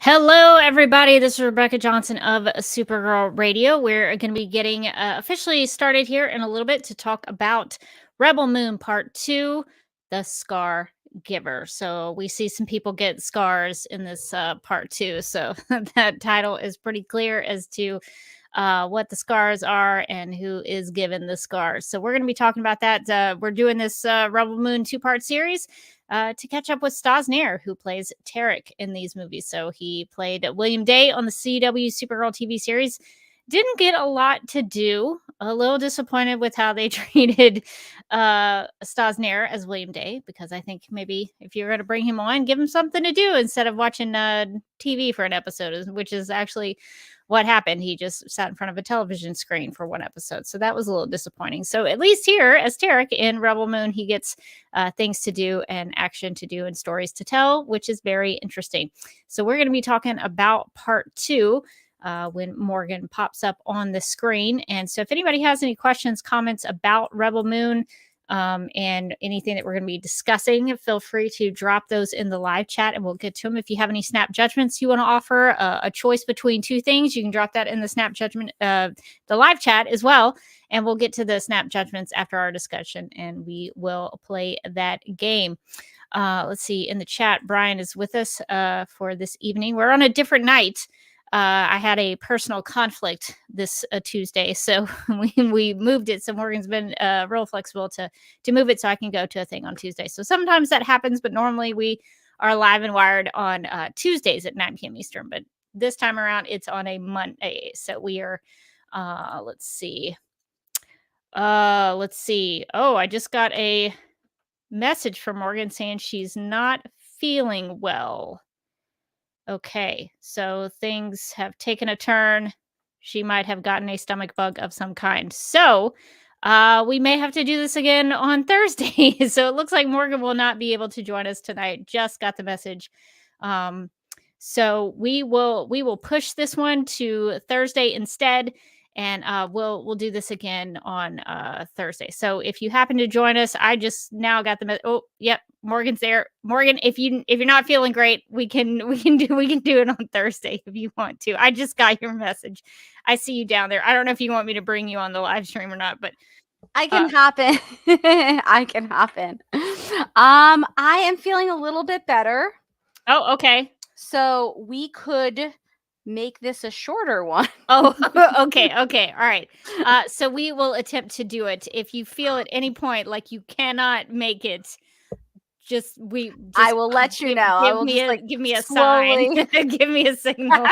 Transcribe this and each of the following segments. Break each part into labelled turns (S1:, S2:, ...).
S1: Hello, everybody. This is Rebecca Johnson of Supergirl Radio. We're going to be getting officially started here in a little bit to talk about Rebel Moon Part 2, The Scargiver. So we see some people get scars in this Part 2. So that title is pretty clear as to what the scars are and who is given the scars. So we're going to be talking about that. We're doing this Rebel Moon 2-part series to catch up with Staz Nair, who plays Tarek in these movies. So he played William Day on the CW Supergirl TV series. Didn't get a lot to do. A little disappointed with how they treated Staz Nair as William Day, because I think maybe if you're going to bring him on, give him something to do instead of watching TV for an episode, which is actually what happened. He just sat in front of a television screen for one episode. So that was a little disappointing. So at least here as Tarek in Rebel Moon, he gets things to do and action to do and stories to tell, which is very interesting. So we're going to be talking about Part 2 when Morgan pops up on the screen. And so if anybody has any questions, comments about Rebel Moon, and anything that we're going to be discussing, feel free to drop those in the live chat and we'll get to them. If you have any snap judgments you want to offer, a choice between two things, you can drop that in the snap judgment, the live chat as well. And we'll get to the snap judgments after our discussion and we will play that game. Let's see, in the chat, Brian is with us for this evening. We're on a different night. I had a personal conflict this Tuesday, so we moved it. So Morgan's been real flexible to move it so I can go to a thing on Tuesday. So sometimes that happens, but normally we are live and wired on Tuesdays at 9 p.m. Eastern, but this time around it's on a Monday. So we are, let's see. Oh, I just got a message from Morgan saying she's not feeling well. Okay, so things have taken a turn. She might have gotten a stomach bug of some kind. So, we may have to do this again on Thursday. So it looks like Morgan will not be able to join us tonight. Just got the message. Um, so we will push this one to Thursday instead, and we'll do this again on Thursday. So if you happen to join us, I just now got the oh, yep, Morgan's there. Morgan, if you're not feeling great, we can do it on Thursday if you want to. I just got your message. I see you down there. I don't know if you want me to bring you on the live stream or not, but
S2: I can hop in. I can hop in. I am feeling a little bit better.
S1: Oh, okay.
S2: So we could make this a shorter one.
S1: Oh, okay. All right. So we will attempt to do it. If you feel at any point like you cannot make it,
S2: I will let you know. I will
S1: give me a sign. Give me a signal.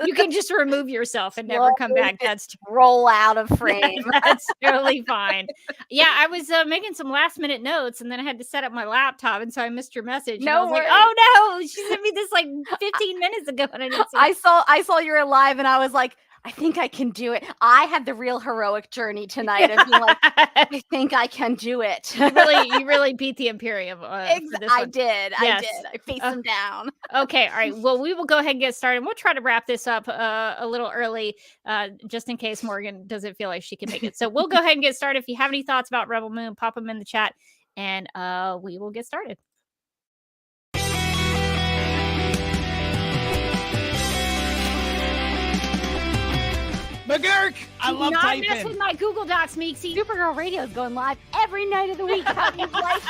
S1: You can just remove yourself and never come back. That's
S2: roll out of frame.
S1: That's totally fine. Yeah, I was making some last minute notes, and then I had to set up my laptop, and so I missed your message.
S2: No,
S1: I was like, oh no, she sent me this like 15 minutes ago, and I didn't see it.
S2: I saw you were live, and I was like, I think I can do it. I had the real heroic journey tonight of being like, I think I can do it.
S1: You really beat the Imperium.
S2: I did. Yes. I faced them down.
S1: Okay. All right. Well, we will go ahead and get started. We'll try to wrap this up a little early, just in case Morgan doesn't feel like she can make it. So we'll go ahead and get started. If you have any thoughts about Rebel Moon, pop them in the chat, and we will get started.
S3: McGurk! I love typing.
S1: Not mess with my Google Docs, Meeksy.
S2: Supergirl Radio is going live every night of the week. How do you like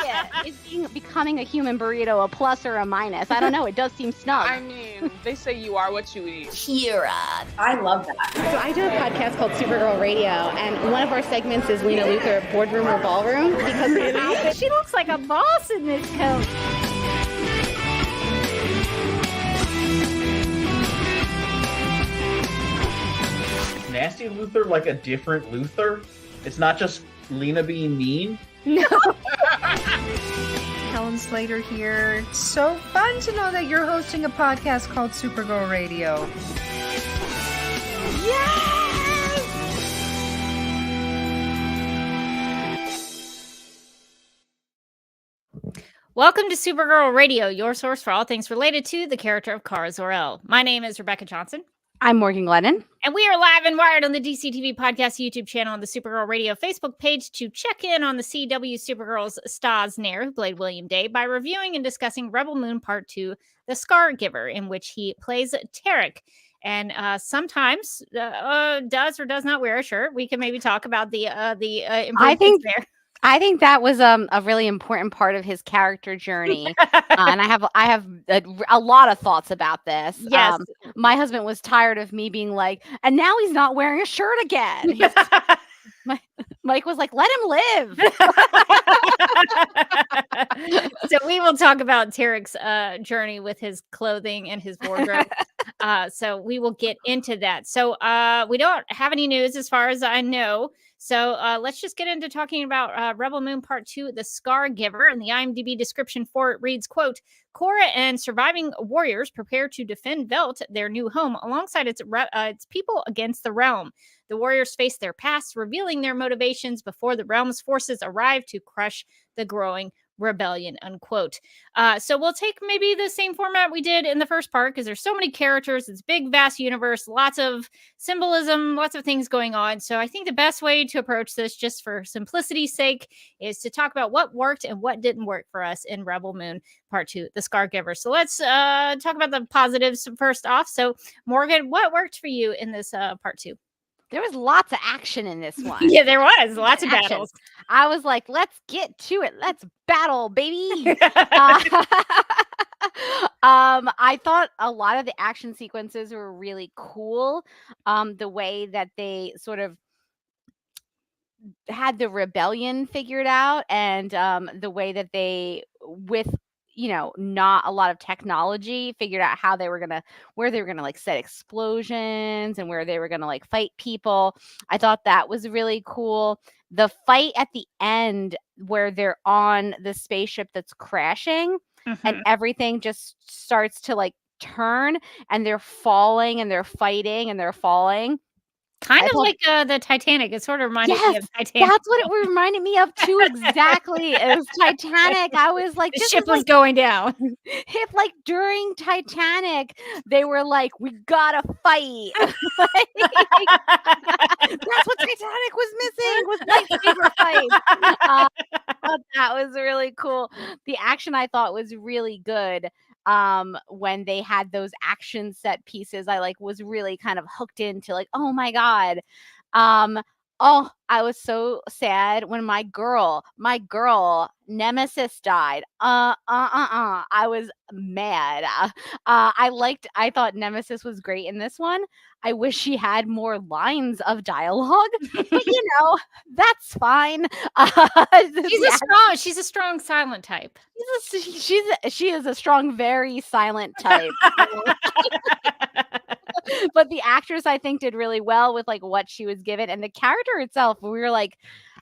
S2: it? Is becoming a human burrito a plus or a minus? I don't know. It does seem snug.
S4: I mean, they say you are what you eat.
S2: Kira.
S5: I love that.
S6: So I do a podcast called Supergirl Radio, and one of our segments is Lena Luthor, Boardroom or Ballroom, because
S1: she looks like a boss in this coat.
S3: Nasty Luthor like a different Luthor? It's not just Lena being mean?
S1: No.
S7: Helen Slater here. So fun to know that you're hosting a podcast called Supergirl Radio.
S1: Yes! Welcome to Supergirl Radio, your source for all things related to the character of Kara Zor-El. My name is Rebecca Johnson.
S2: I'm Morgan Glennon.
S1: And we are live and wired on the DCTV Podcast YouTube channel and the Supergirl Radio Facebook page to check in on the CW Supergirl's Staz Nair, who played William Day, by reviewing and discussing Rebel Moon Part 2, The Scargiver, in which he plays Tarek. And sometimes does or does not wear a shirt. We can maybe talk about the improvements there.
S2: I think that was a really important part of his character journey, and I have a lot of thoughts about this.
S1: Yes,
S2: my husband was tired of me being like, and now he's not wearing a shirt again. Mike was like, let him live.
S1: So we will talk about Tarek's journey with his clothing and his wardrobe. So we will get into that. So we don't have any news as far as I know. So let's just get into talking about Rebel Moon Part 2, The Scargiver. And the IMDb description for it reads, quote, Cora and surviving warriors prepare to defend Velt, their new home, alongside its people against the realm. The warriors face their past, revealing their motivations before the realm's forces arrive to crush the growing rebellion, unquote. So we'll take maybe the same format we did in the first part, because there's so many characters, it's big, vast universe, lots of symbolism, lots of things going on. So I think the best way to approach this, just for simplicity's sake, is to talk about what worked and what didn't work for us in Rebel Moon Part 2, The Scargiver. So let's talk about the positives first off. So Morgan, what worked for you in this Part 2?
S2: There was lots of action in this one.
S1: Yeah, there was lots of battles.
S2: I was like, let's get to it. Let's battle, baby. I thought a lot of the action sequences were really cool. The way that they sort of had the rebellion figured out, and the way that they, with not a lot of technology, figured out how where they were gonna like set explosions and where they were gonna like fight people. I thought that was really cool. The fight at the end where they're on the spaceship that's crashing and
S1: Mhm.
S2: everything just starts to like turn and they're falling and they're fighting and they're falling.
S1: Kind
S2: I
S1: of
S2: thought,
S1: like the Titanic. It sort of reminded me
S2: yes,
S1: of Titanic.
S2: that's what it reminded me of too. Exactly. It was Titanic. I was like,
S1: The
S2: this
S1: ship
S2: is
S1: was
S2: like
S1: going down.
S2: if like during Titanic they were like, we gotta fight. That's what Titanic was missing, was lightsaber fights. Thought that was really cool. The action I thought was really good. When they had those action set pieces, I like was really kind of hooked into like, oh my god. Um, oh, I was so sad when my girl Nemesis died. I was mad. I thought Nemesis was great in this one. I wish she had more lines of dialogue, but that's fine.
S1: She's a strong silent type.
S2: She is a strong, very silent type. But the actress, I think, did really well with like what she was given, and the character itself. We were like,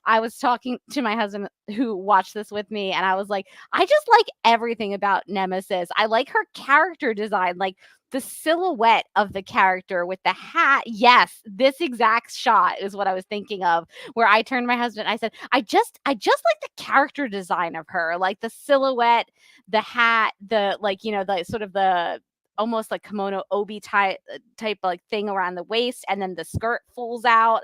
S2: I was talking to my husband who watched this with me, and I was like, I just like everything about Nemesis. I like her character design, like the silhouette of the character with the hat. Yes, this exact shot is what I was thinking of, where I turned to my husband, I said, I just like the character design of her, like the silhouette, the hat, the like, the sort of the almost like kimono obi type like thing around the waist, and then the skirt falls out,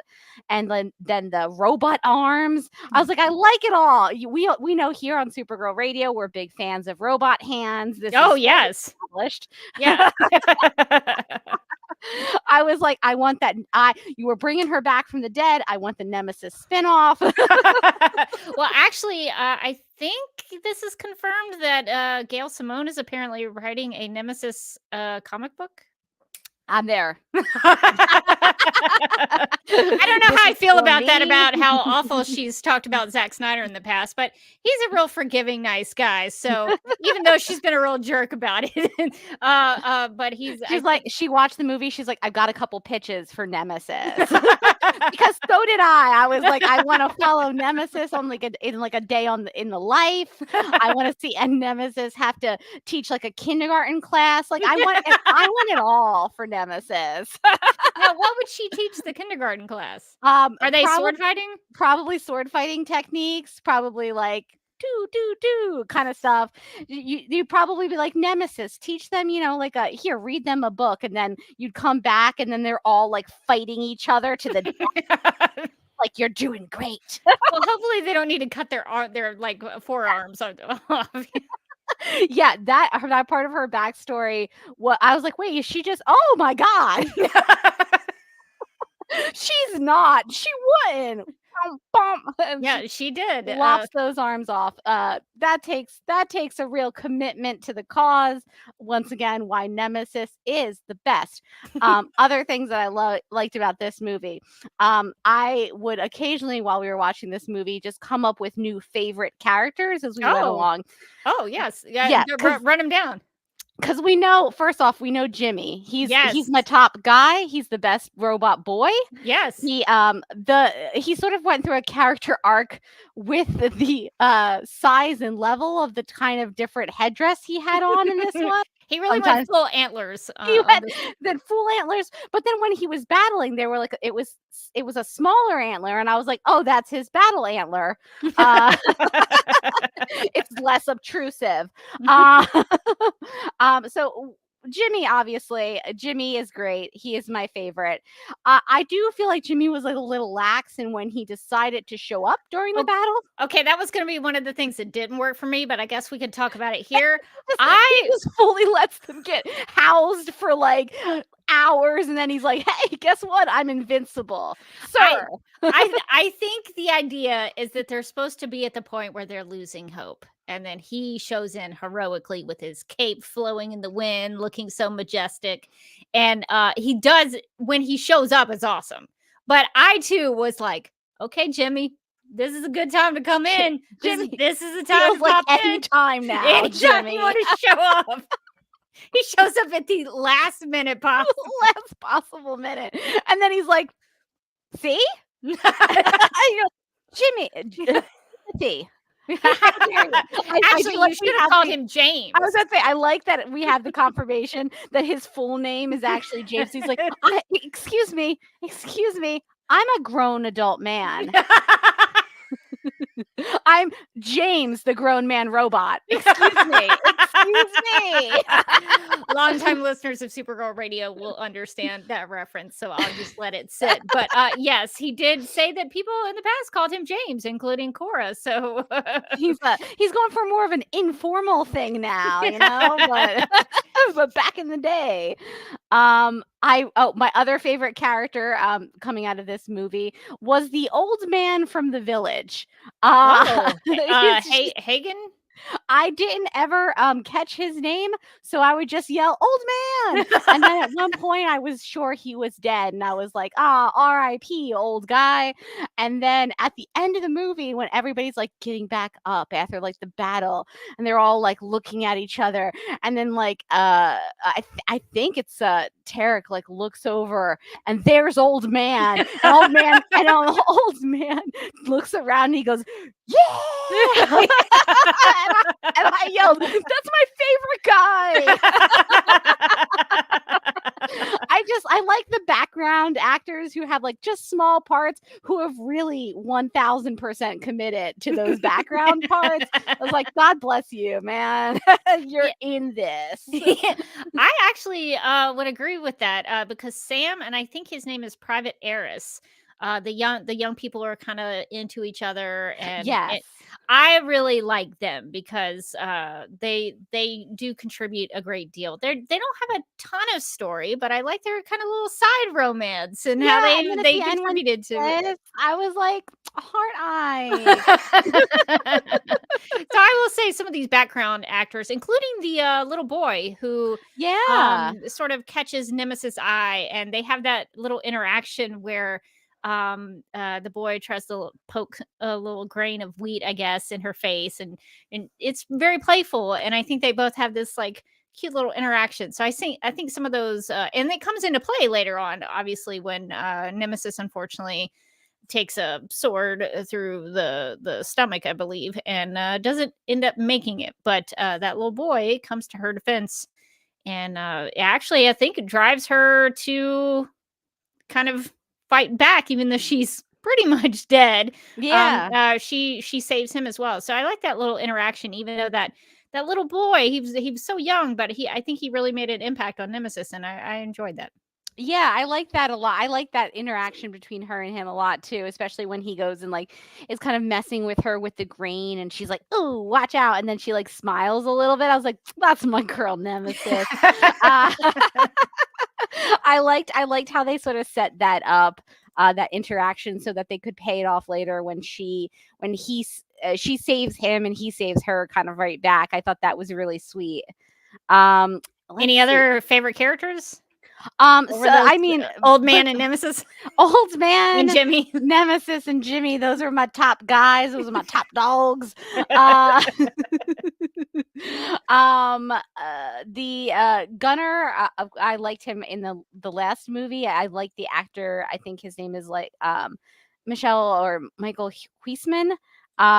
S2: and then the robot arms. I was like, I like it all. We know here on Supergirl Radio we're big fans of robot hands. This
S1: Oh,
S2: is
S1: yes.
S2: established.
S1: Yeah.
S2: I was like, I want that. You were bringing her back from the dead. I want the Nemesis spinoff.
S1: Well, actually, I think this is confirmed that Gail Simone is apparently writing a Nemesis comic book.
S2: I'm there.
S1: I don't know
S2: This
S1: how I
S2: is
S1: feel
S2: for
S1: about that,
S2: me.
S1: about how awful she's talked about Zack Snyder in the past, but he's a real forgiving, nice guy. So even though she's been a real jerk about it, but
S2: She's like, she watched the movie. She's like, I've got a couple pitches for Nemesis. Because so did I. I was like, I want to follow Nemesis on like a day in the life. I want to see a Nemesis have to teach like a kindergarten class. Like I want it all for Nemesis.
S1: Now, what would she teach the kindergarten class?
S2: Are
S1: they sword fighting?
S2: Probably sword fighting techniques. Probably like do kind of stuff. You'd probably be like, Nemesis, teach them, like here, read them a book, and then you'd come back and then they're all like fighting each other to the death. Like, you're doing great.
S1: Well, hopefully they don't need to cut their like forearms off.
S2: Yeah, that part of her backstory, what I was like, wait, is she just, oh my god. She's not, she wouldn't.
S1: Yeah, she did.
S2: Lops those arms off. That takes a real commitment to the cause. Once again, why Nemesis is the best. Other things that I liked about this movie, I would occasionally, while we were watching this movie, just come up with new favorite characters as we went along.
S1: Oh yes, yeah. Run them down.
S2: Because we know, first off, we know Jimmy. He's my top guy. He's the best robot boy.
S1: Yes.
S2: He sort of went through a character arc with the size and level of the kind of different headdress he had on in this one.
S1: He really went full antlers.
S2: He went then full antlers, but then when he was battling, they were like, it was a smaller antler, and I was like, oh, that's his battle antler. It's less obtrusive. So Jimmy is great. He is my favorite. I do feel like Jimmy was like a little lax in when he decided to show up during the battle.
S1: Okay, that was going to be one of the things that didn't work for me, but I guess we could talk about it here.
S2: He just fully lets them get housed for like hours, and then he's like, hey, guess what? I'm invincible, sir.
S1: I think the idea is that they're supposed to be at the point where they're losing hope. And then he shows in heroically with his cape flowing in the wind, looking so majestic. And he does, when he shows up, it's awesome. But I too was like, okay, Jimmy, this is a good time to come in.
S2: Jimmy
S1: This is the time
S2: feels
S1: to
S2: like
S1: pop
S2: any
S1: in.
S2: time now,
S1: Exactly,
S2: Jimmy.
S1: want to show up. He shows up at the last minute possible.
S2: Last possible minute, and then he's like, "See, I go, Jimmy, Timothy."
S1: Actually, you should have called him James.
S2: I was gonna say, I like that we have the confirmation that his full name is actually James. He's like, excuse me, I'm a grown adult man. I'm James, the grown man robot. Excuse me.
S1: Longtime listeners of Supergirl Radio will understand that reference, so I'll just let it sit. But yes, he did say that people in the past called him James, including Cora. So
S2: he's going for more of an informal thing now, but back in the day. My other favorite character coming out of this movie was the old man from the village.
S1: Hagen?
S2: I didn't ever catch his name, so I would just yell, "Old man!" And then at one point, I was sure he was dead, and I was like, R.I.P., old guy. And then at the end of the movie, when everybody's like getting back up after like the battle, and they're all like looking at each other, and then like I think it's Tarek like looks over, and there's old man, old man looks around, and he goes, "Yeah!" And I yelled, "That's my favorite guy!" I like the background actors who have like just small parts who have really 1000% committed to those background parts. I was like, God bless you, man. You're in this.
S1: I actually would agree with that because Sam, and I think his name is Private Eris. The young people are kind of into each other, and
S2: yes.
S1: I really like them because they do contribute a great deal. They don't have a ton of story, but I like their kind of little side romance and how they contributed to it.
S2: I was like, heart eye.
S1: So I will say some of these background actors, including the little boy who sort of catches Nemesis' eye, and they have that little interaction where the boy tries to poke a little grain of wheat, I guess, in her face, and it's very playful, and I think they both have this like cute little interaction. So I think some of those and it comes into play later on, obviously, when Nemesis unfortunately takes a sword through the stomach, I believe, and doesn't end up making it, but that little boy comes to her defense, and actually I think it drives her to kind of fight back, even though she's pretty much dead. She saves him as well. So I like that little interaction, even though that little boy, he was so young, but I think he really made an impact on Nemesis, and I enjoyed that.
S2: Yeah, I like that a lot. I like that interaction between her and him a lot too, especially when he goes and like is kind of messing with her with the grain, and she's like, "Oh, watch out!" And then she like smiles a little bit. I was like, "That's my girl, Nemesis." I liked how they sort of set that up, that interaction, so that they could pay it off later when she saves him and he saves her kind of right back. I thought that was really sweet.
S1: Any other favorite characters?
S2: Old Man
S1: and Nemesis,
S2: Old Man
S1: and Jimmy,
S2: Nemesis and Jimmy. Those are my top guys. Those are my top dogs. The Gunner, I liked him in the last movie. I like the actor. I think his name is like Michael Huisman.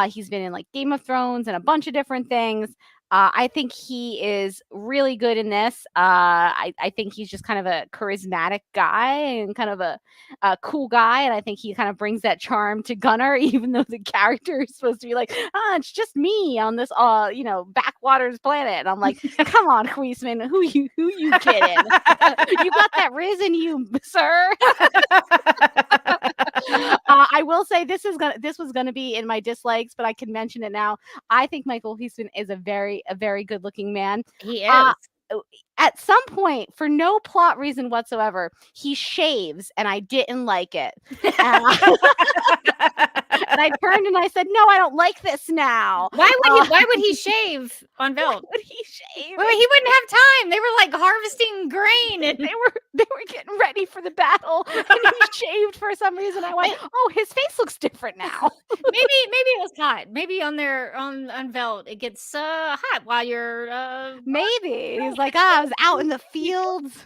S2: He's been in like Game of Thrones and a bunch of different things. I think he is really good in this. I think he's just kind of a charismatic guy and kind of a cool guy. And I think he kind of brings that charm to Gunner, even though the character is supposed to be like, it's just me on this, backwaters planet. And I'm like, come on, Huisman, who you kidding? You got that riz in you, sir. I will say this was gonna be in my dislikes, but I can mention it now. I think Michael Huisman is a very good looking man.
S1: He is.
S2: At some point, for no plot reason whatsoever, he shaves, and I didn't like it. And I turned and I said, "No, I don't like this now."
S1: Why would he shave on
S2: Why
S1: Veld?
S2: would he shave?
S1: Well, he wouldn't have time. They were like harvesting grain, and
S2: They were getting ready for the battle, and he shaved for some reason. I went, "Oh, his face looks different now."
S1: maybe it was hot. Maybe on Veld it gets hot while you're
S2: Maybe he's like, I was out in the fields,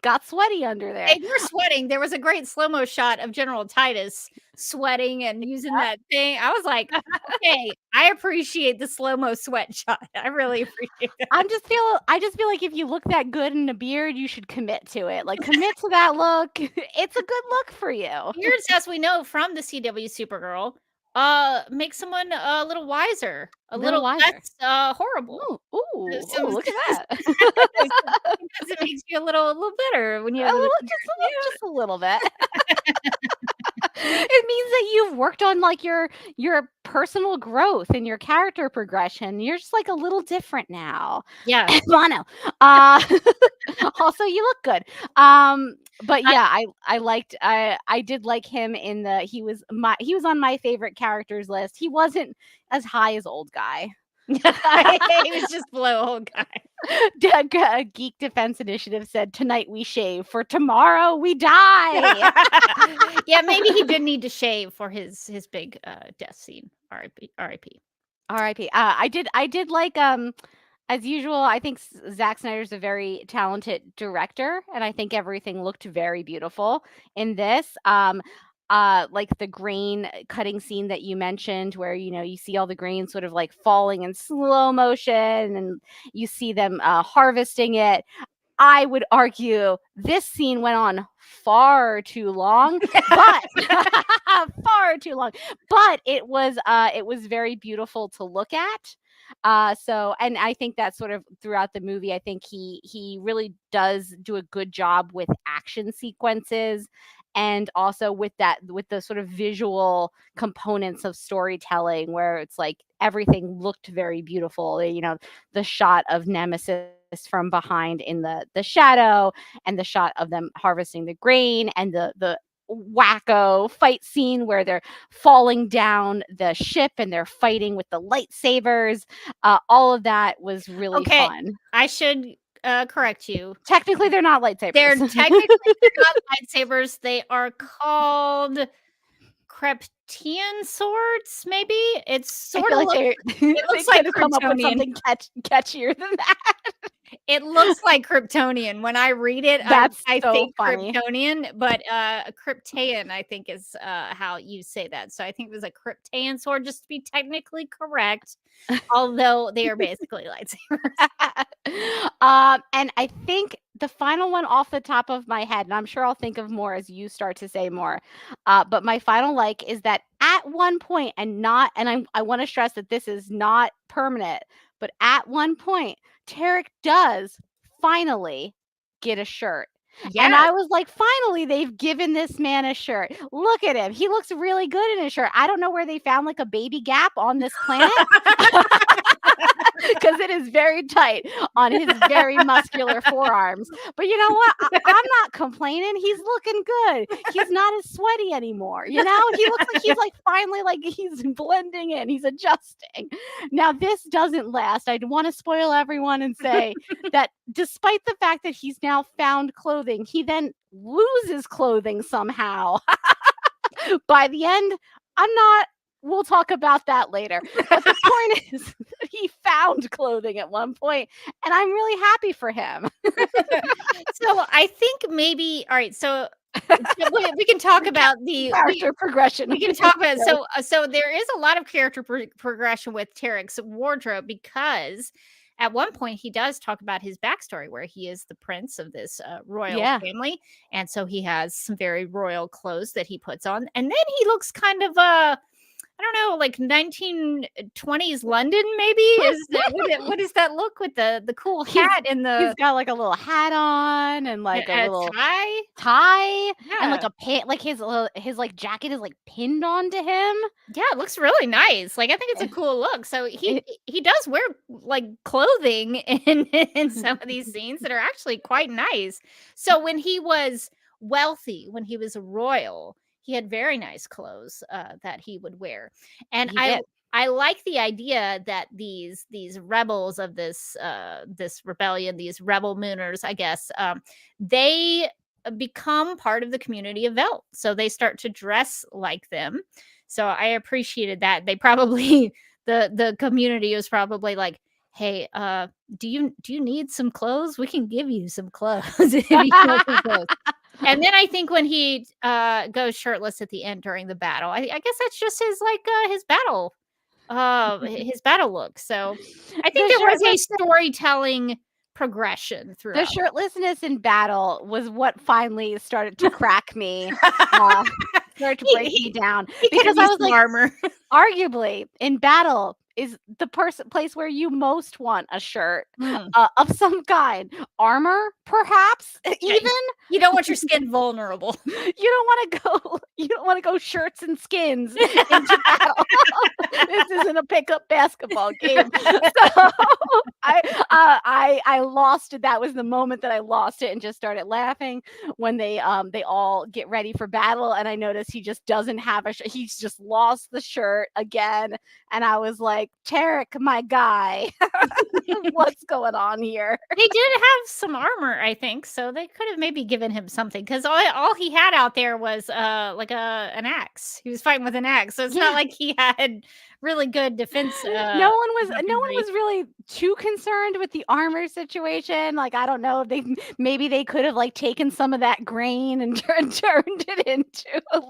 S2: got sweaty under there.
S1: They were sweating. There was a great slow-mo shot of General Titus sweating and using that thing. I was like, okay, I appreciate the slow-mo sweat shot. I really appreciate it.
S2: I just feel like if you look that good in a beard, you should commit to it. Like, commit to that look. It's a good look for you.
S1: Beards, as we know from the CW Supergirl, make someone a little wiser, a little less horrible.
S2: Ooh,
S1: So-
S2: look at that.
S1: Because it makes you a little better when you have
S2: Just a little bit. It means that you've worked on like your personal growth and your character progression. You're just like a little different now.
S1: yeah.
S2: Mono. Also, you look good. But yeah, I did like him in the he was on my favorite characters list. He wasn't as high as old guy.
S1: He was just below old guy.
S2: Geek Defense Initiative said, "Tonight we shave, for tomorrow we die."
S1: Yeah, maybe he did need to shave for his big death scene. R.I.P.
S2: R.I.P. I did like as usual. I think Zack Snyder's a very talented director, and I think everything looked very beautiful in this. Like the grain cutting scene that you mentioned, where you see all the grain sort of like falling in slow motion, and you see them harvesting it. I would argue this scene went on far too long, but far too long. But it was very beautiful to look at. And I think that sort of throughout the movie, I think he really does do a good job with action sequences, and also with the sort of visual components of storytelling, where it's like everything looked very beautiful. The shot of Nemesis from behind in the shadow, and the shot of them harvesting the grain, and the wacko fight scene where they're falling down the ship and they're fighting with the lightsabers. All of that was really fun.
S1: I should correct you.
S2: Technically, they're not lightsabers.
S1: They're technically not lightsabers. They are called Kryptonian swords. Maybe it's sort of
S2: like
S1: it looks like
S2: come up with
S1: Kryptonian.
S2: something catchier than that.
S1: It looks like Kryptonian. When I read it,
S2: That's
S1: I
S2: so
S1: think
S2: funny.
S1: Kryptonian, but Kryptanian, I think, is how you say that. So I think it was a Kryptanian sword, just to be technically correct, although they are basically lightsabers.
S2: And I think the final one off the top of my head, and I'm sure I'll think of more as you start to say more, but my final like is that at one point, and I want to stress that this is not permanent, but at one point, Tarek does finally get a shirt.
S1: Yeah.
S2: And I was like, finally, they've given this man a shirt. Look at him. He looks really good in his shirt. I don't know where they found like a baby gap on this planet, because it is very tight on his very muscular forearms. But you know what? I'm not complaining. He's looking good. He's not as sweaty anymore. He looks like he's like finally like he's blending in. He's adjusting. Now, this doesn't last. I want to spoil everyone and say that despite the fact that he's now found clothing, he then loses clothing somehow. By the end, we'll talk about that later. But the point is that he found clothing at one point, and I'm really happy for him.
S1: So I think maybe, all right, so we can talk about the
S2: character progression.
S1: We can talk about so there is a lot of character progression with Tarek's wardrobe, because at one point he does talk about his backstory, where he is the prince of this royal family, and so he has some very royal clothes that he puts on, and then he looks kind of I don't know, like 1920s London, maybe? What is that look with the cool hat and
S2: he's got like a little hat on and like a little
S1: tie,
S2: and like a pin, like his like jacket is like pinned onto him.
S1: Yeah, it looks really nice. Like I think it's a cool look. So he does wear like clothing in some of these scenes that are actually quite nice. So when he was wealthy, when he was royal, he had very nice clothes that he would wear. And
S2: He did.
S1: I like the idea that these rebels of this rebellion, these rebel mooners, I guess, they become part of the community of Velt. So they start to dress like them. So I appreciated that. They probably the community was probably like, hey, do you need some clothes? We can give you some clothes if you want some clothes. And then I think when he goes shirtless at the end during the battle, I guess that's just his his battle look. So I think there was a storytelling progression
S2: The
S1: throughout.
S2: shirtlessness in battle was what finally started to crack me, started to break me down, because I was like,
S1: armor.
S2: arguably in battle is the place where you most want a shirt of some kind. Armor, perhaps, even.
S1: You don't want your skin vulnerable.
S2: You don't want to go shirts and skins into battle. This isn't a pickup basketball game. So I lost it. That was the moment that I lost it and just started laughing when they all get ready for battle, and I noticed he just doesn't have a shirt. He's just lost the shirt again, and I was like, Tarek, my guy, what's going on here?
S1: They did have some armor, I think, so they could have maybe given him something, because all he had out there was like an axe. He was fighting with an axe, so it's not like he had really good defense.
S2: No one was really too concerned with the armor situation. Like, I don't know, maybe they could have like taken some of that grain and turned it into a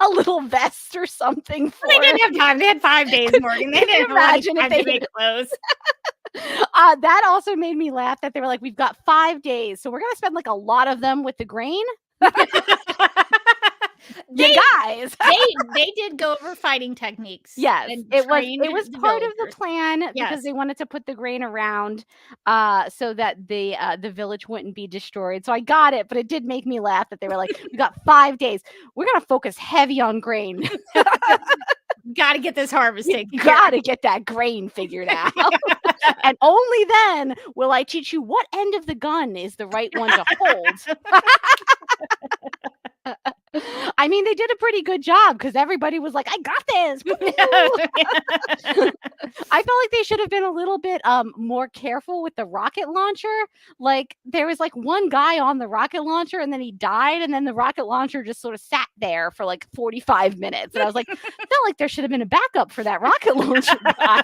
S2: little vest or something.
S1: They didn't have time. They had 5 days, Morgan. They didn't
S2: imagine if they
S1: make clothes.
S2: That also made me laugh that they were like, we've got 5 days, so we're gonna spend like a lot of them with the grain. Guys,
S1: they did go over fighting techniques.
S2: Yes, it was part of the plan, because they wanted to put the grain around so that the village wouldn't be destroyed. So I got it, but it did make me laugh that they were like, we got 5 days. We're gonna focus heavy on grain.
S1: Got to get this harvest taken.
S2: You got to get that grain figured out. And only then will I teach you what end of the gun is the right one to hold. I mean, they did a pretty good job, because everybody was like, I got this. I felt like they should have been a little bit more careful with the rocket launcher. Like, there was like one guy on the rocket launcher, and then he died, and then the rocket launcher just sort of sat there for like 45 minutes. And I was like, I felt like there should have been a backup for that rocket launcher guy. I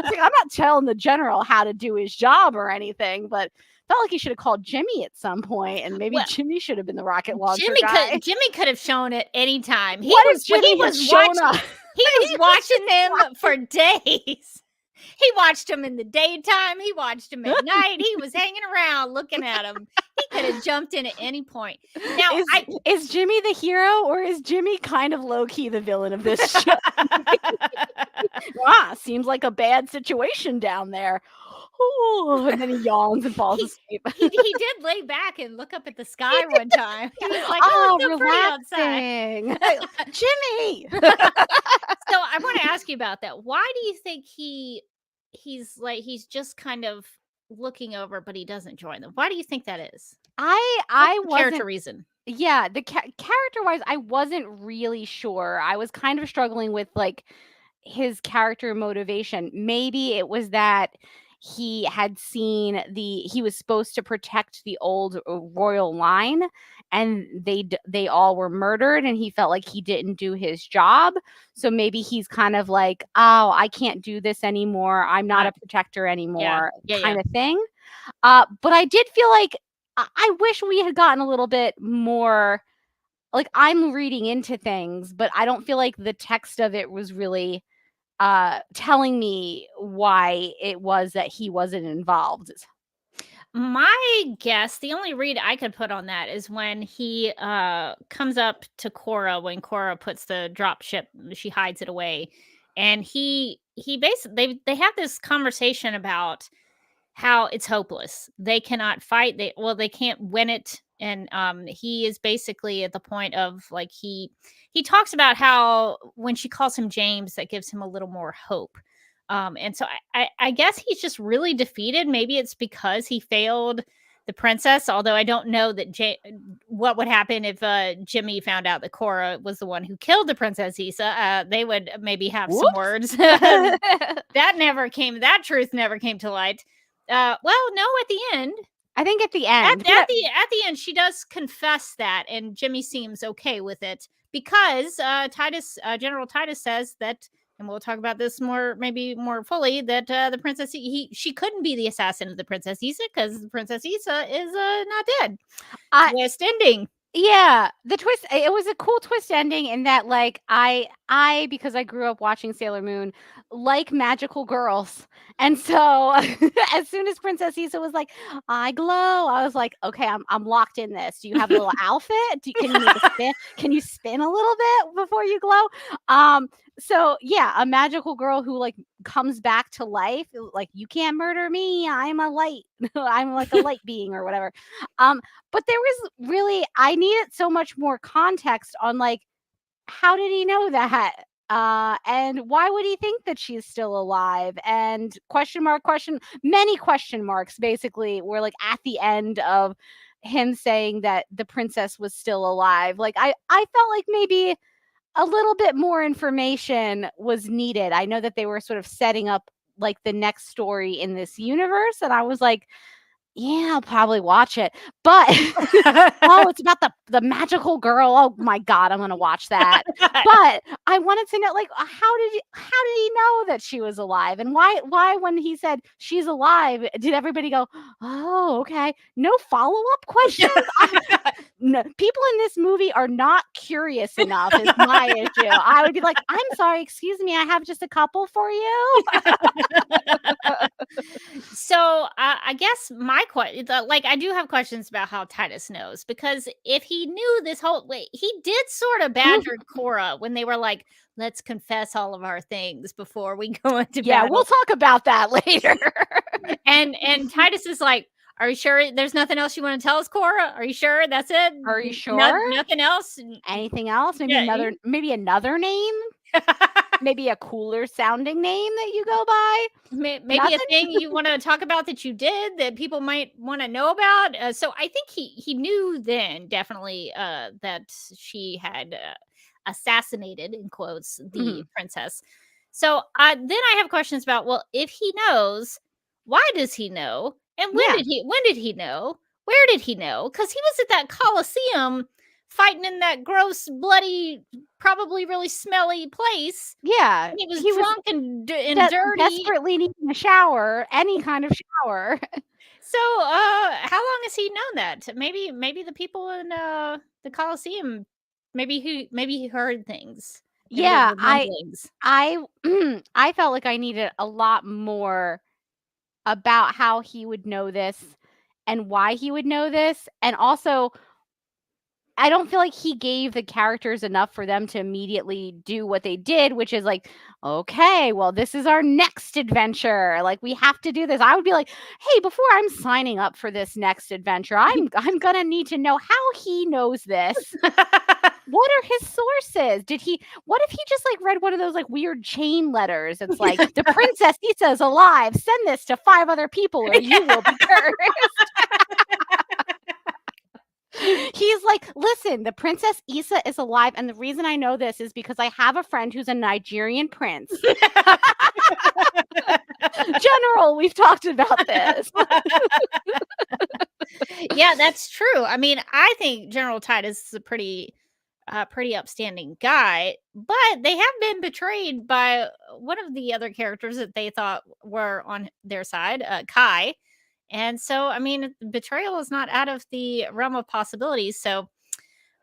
S2: was like, I'm not telling the general how to do his job or anything, but felt like he should have called Jimmy at some point, and maybe Jimmy should have been the rocket launcher guy.
S1: Jimmy could have shown it anytime. He
S2: was
S1: watching them for days. He watched them in the daytime. He watched them at night. He was hanging around looking at them. He could have jumped in at any point. Now,
S2: is Jimmy the hero, or is Jimmy kind of low-key the villain of this show? Seems like a bad situation down there. Ooh, and then he yawns and falls asleep.
S1: He did lay back and look up at the sky one time. He was like,
S2: relaxing. Jimmy!
S1: So I want to ask you about that. Why do you think he's just kind of looking over, but he doesn't join them? Why do you think that is?
S2: I wasn't,
S1: character reason.
S2: Yeah, the character-wise, I wasn't really sure. I was kind of struggling with like his character motivation. Maybe it was that he had seen he was supposed to protect the old royal line, and they all were murdered, and he felt like he didn't do his job. So maybe he's kind of like, oh, I can't do this anymore. I'm not a protector anymore, kind of thing. But I did feel like I wish we had gotten a little bit more, like, I'm reading into things, but I don't feel like the text of it was really telling me why it was that he wasn't involved.
S1: My guess, the only read I could put on that is when he comes up to Cora, when Cora puts the drop ship, she hides it away, and he basically they have this conversation about how it's hopeless. They cannot fight. They can't win it. And he is basically at the point of like he talks about how when she calls him James, that gives him a little more hope. And so I guess he's just really defeated. Maybe it's because he failed the princess. Although I don't know that what would happen if Jimmy found out that Cora was the one who killed the Princess Issa. They would maybe have some words. That truth never came to light. Well, no, at the end.
S2: I think at the end.
S1: At the end, she does confess that, and Jimmy seems okay with it because General Titus says that, and we'll talk about this maybe more fully, that the princess she couldn't be the assassin of the Princess Issa because the Princess Issa is not dead. Twist ending.
S2: Yeah, the twist. It was a cool twist ending in that, like, I because I grew up watching Sailor Moon, like magical girls, and so as soon as Princess Issa was like, "I glow," I was like, "Okay, I'm locked in this." Do you have a little outfit? Can you make a spin? Can you spin a little bit before you glow? So yeah, a magical girl who like comes back to life. Like, you can't murder me. I'm a light. I'm like a light being or whatever. But there was really, I needed so much more context on like, how did he know that? And why would he think that she's still alive? And many question marks basically were like at the end of him saying that the princess was still alive. Like, I felt like maybe a little bit more information was needed. I know that they were sort of setting up like the next story in this universe, and I was like, yeah, I'll probably watch it. But it's about the magical girl. Oh my God, I'm gonna watch that. But I wanted to know, like, how did he know that she was alive? And why when he said she's alive, did everybody go, oh, okay? No follow-up questions? No, people in this movie are not curious enough, is my issue. I would be like, I'm sorry, excuse me, I have just a couple for you.
S1: So I guess my question, like, I do have questions about how Titus knows, because if he knew this whole way, he did sort of badger Cora when they were like, let's confess all of our things before we go into battle.
S2: We'll talk about that later.
S1: and Titus is like, are you sure there's nothing else you want to tell us, Cora? Are you sure that's it?
S2: Are you sure?
S1: Nothing else?
S2: Anything else? Maybe another name? Maybe a cooler sounding name that you go by?
S1: Maybe a thing you want to talk about that you did that people might want to know about. So I think he knew then definitely that she had assassinated, in quotes, the princess. So then I have questions about, well, if he knows, why does he know? And when did he know? Where did he know? Because he was at that Coliseum fighting in that gross, bloody, probably really smelly place.
S2: Yeah.
S1: He was drunk and dirty.
S2: Desperately needing a shower, any kind of shower.
S1: So how long has he known that? Maybe the people in the Coliseum, maybe he heard things.
S2: Yeah, I felt like I needed a lot more about how he would know this and why he would know this. And also, I don't feel like he gave the characters enough for them to immediately do what they did, which is like, okay, well, this is our next adventure. Like, we have to do this. I would be like, hey, before I'm signing up for this next adventure, I'm gonna need to know how he knows this. What are his sources? What if he just like read one of those like weird chain letters? It's like, the Princess Issa is alive. Send this to 5 other people or you will be cursed. He's like, listen, the Princess Issa is alive. And the reason I know this is because I have a friend who's a Nigerian prince. General, we've talked about this.
S1: Yeah, that's true. I mean, I think General Titus is a pretty upstanding guy, but they have been betrayed by one of the other characters that they thought were on their side, 𝙋𝙖. And so, I mean, betrayal is not out of the realm of possibilities. So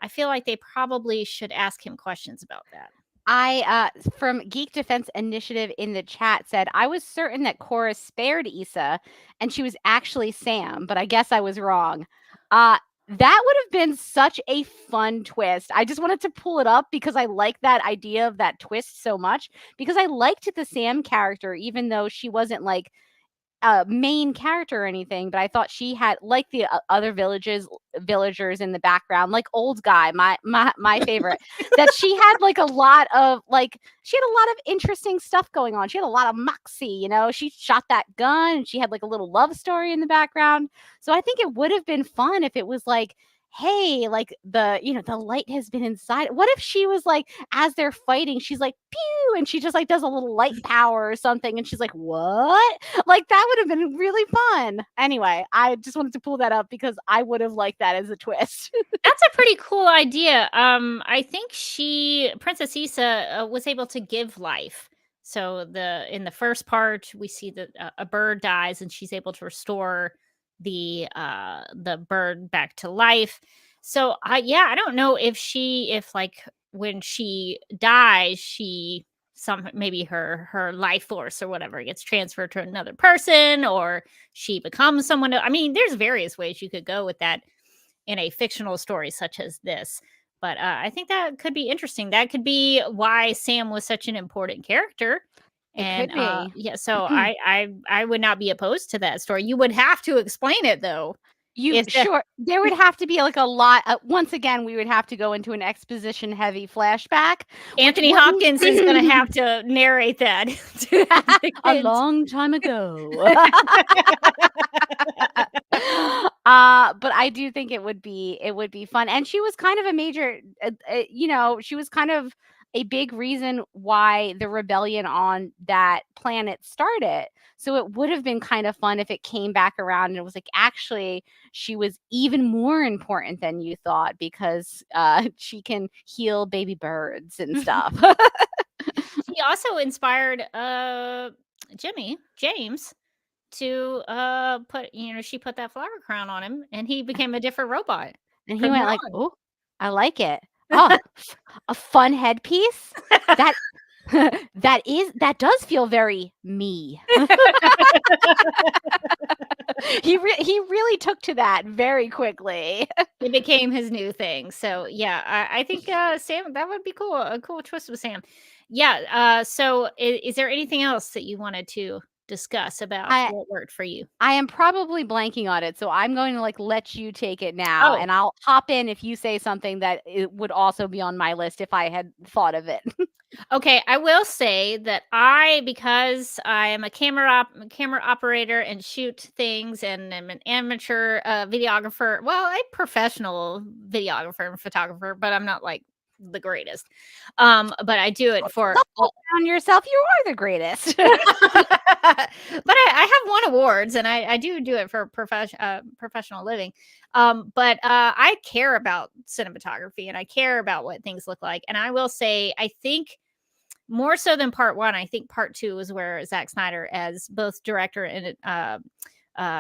S1: I feel like they probably should ask him questions about that.
S2: From Geek Defense Initiative in the chat said, I was certain that Cora spared Issa and she was actually Sam, but I guess I was wrong. That would have been such a fun twist. I just wanted to pull it up because I like that idea of that twist so much, because I liked the Sam character, even though she wasn't like a main character or anything, but I thought she had, like the other villagers in the background, like Old Guy, my favorite, that she had like a lot of interesting stuff going on. She had a lot of moxie, you know. She shot that gun, and she had like a little love story in the background. So I think it would have been fun if it was like, hey, like the light has been inside. What if she was like, as they're fighting, she's like, pew, and she just like does a little light power or something, and she's like, what? Like that would have been really fun. Anyway, I just wanted to pull that up because I would have liked that as a twist.
S1: That's a pretty cool idea. I think Princess Issa, was able to give life. So in the first part, we see that a bird dies, and she's able to restore the bird back to life. So I don't know if like when she dies, maybe her life force or whatever gets transferred to another person, or she becomes someone. I mean, there's various ways you could go with that in a fictional story such as this. But I think that could be interesting. That could be why Sam was such an important character.
S2: It could be.
S1: Yeah, so I would not be opposed to that story. You would have to explain it though.
S2: Sure, there would have to be like a lot. Once again, we would have to go into an exposition heavy flashback.
S1: Anthony Hopkins is going to have to narrate that
S2: a long time ago. But I do think it would be fun. And she was kind of a major, she was kind of a big reason why the rebellion on that planet started. So it would have been kind of fun if it came back around and it was like, actually, she was even more important than you thought because she can heal baby birds and stuff.
S1: She also inspired James to she put that flower crown on him, and he became a different robot.
S2: And he went like, oh, I like it. Oh, a fun headpiece? That does feel very me. He really took to that very quickly.
S1: It became his new thing. So yeah, I think Sam, that would be cool. A cool twist with Sam. Yeah. So is there anything else that you wanted to discuss about what worked for you?
S2: I am probably blanking on it, so I'm going to like let you take it now, and I'll hop in if you say something that it would also be on my list if I had thought of it.
S1: Okay, I will say that because I am a camera operator and shoot things, and I'm an amateur videographer. Well, a professional videographer and photographer, but I'm not like the greatest. But I do it for
S2: on yourself. You are the greatest.
S1: But I have won awards, and I do it for professional living. But I care about cinematography, and I care about what things look like. And I will say, I think more so than part one, I think part two is where Zack Snyder, as both director and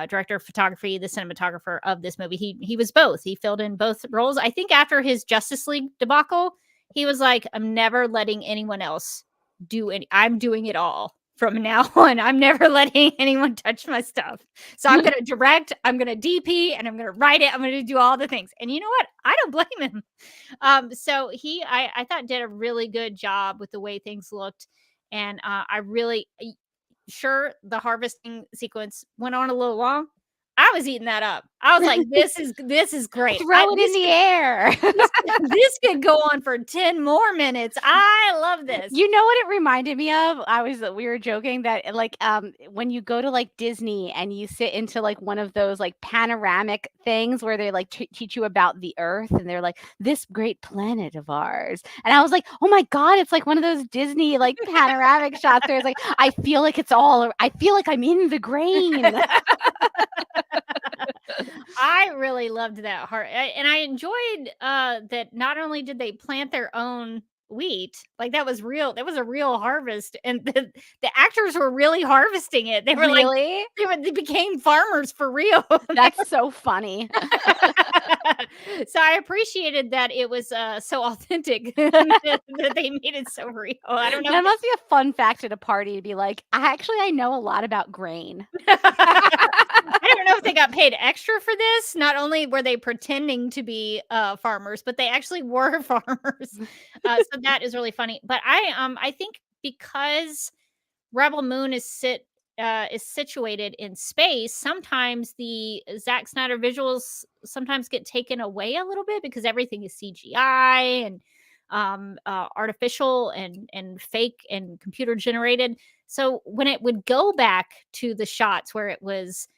S1: director of photography, the cinematographer of this movie, he was both. He filled in both roles. I think after his Justice League debacle, he was like, I'm never letting anyone else do any. I'm doing it all from now on. I'm never letting anyone touch my stuff. So I'm going to direct, I'm going to DP, and I'm going to write it. I'm going to do all the things. And you know what? I don't blame him. So I thought did a really good job with the way things looked. And sure, the harvesting sequence went on a little long. I was eating that up. I was like, this is great.
S2: Throw it in the air.
S1: This could go on for 10 more minutes. I love this.
S2: You know what it reminded me of? We were joking that like when you go to like Disney and you sit into like one of those like panoramic things where they like teach you about the earth, and they're like, this great planet of ours. And I was like, oh my God, it's like one of those Disney like panoramic shots where it's like, I feel like I'm in the grain.
S1: I really loved that heart, and I enjoyed that not only did they plant their own wheat, like that was real. That was a real harvest, and the actors were really harvesting it. They were
S2: really?
S1: They became farmers for real.
S2: That's so funny.
S1: So I appreciated that it was so authentic that they made it so real. I don't know.
S2: That must be a fun fact at a party to be like, I know a lot about grain.
S1: I don't know if they got paid extra for this. Not only were they pretending to be farmers, but they actually were farmers. So that is really funny. But I think because Rebel Moon is is situated in space, sometimes the Zack Snyder visuals sometimes get taken away a little bit because everything is CGI and artificial and fake and computer generated. So when it would go back to the shots where it was,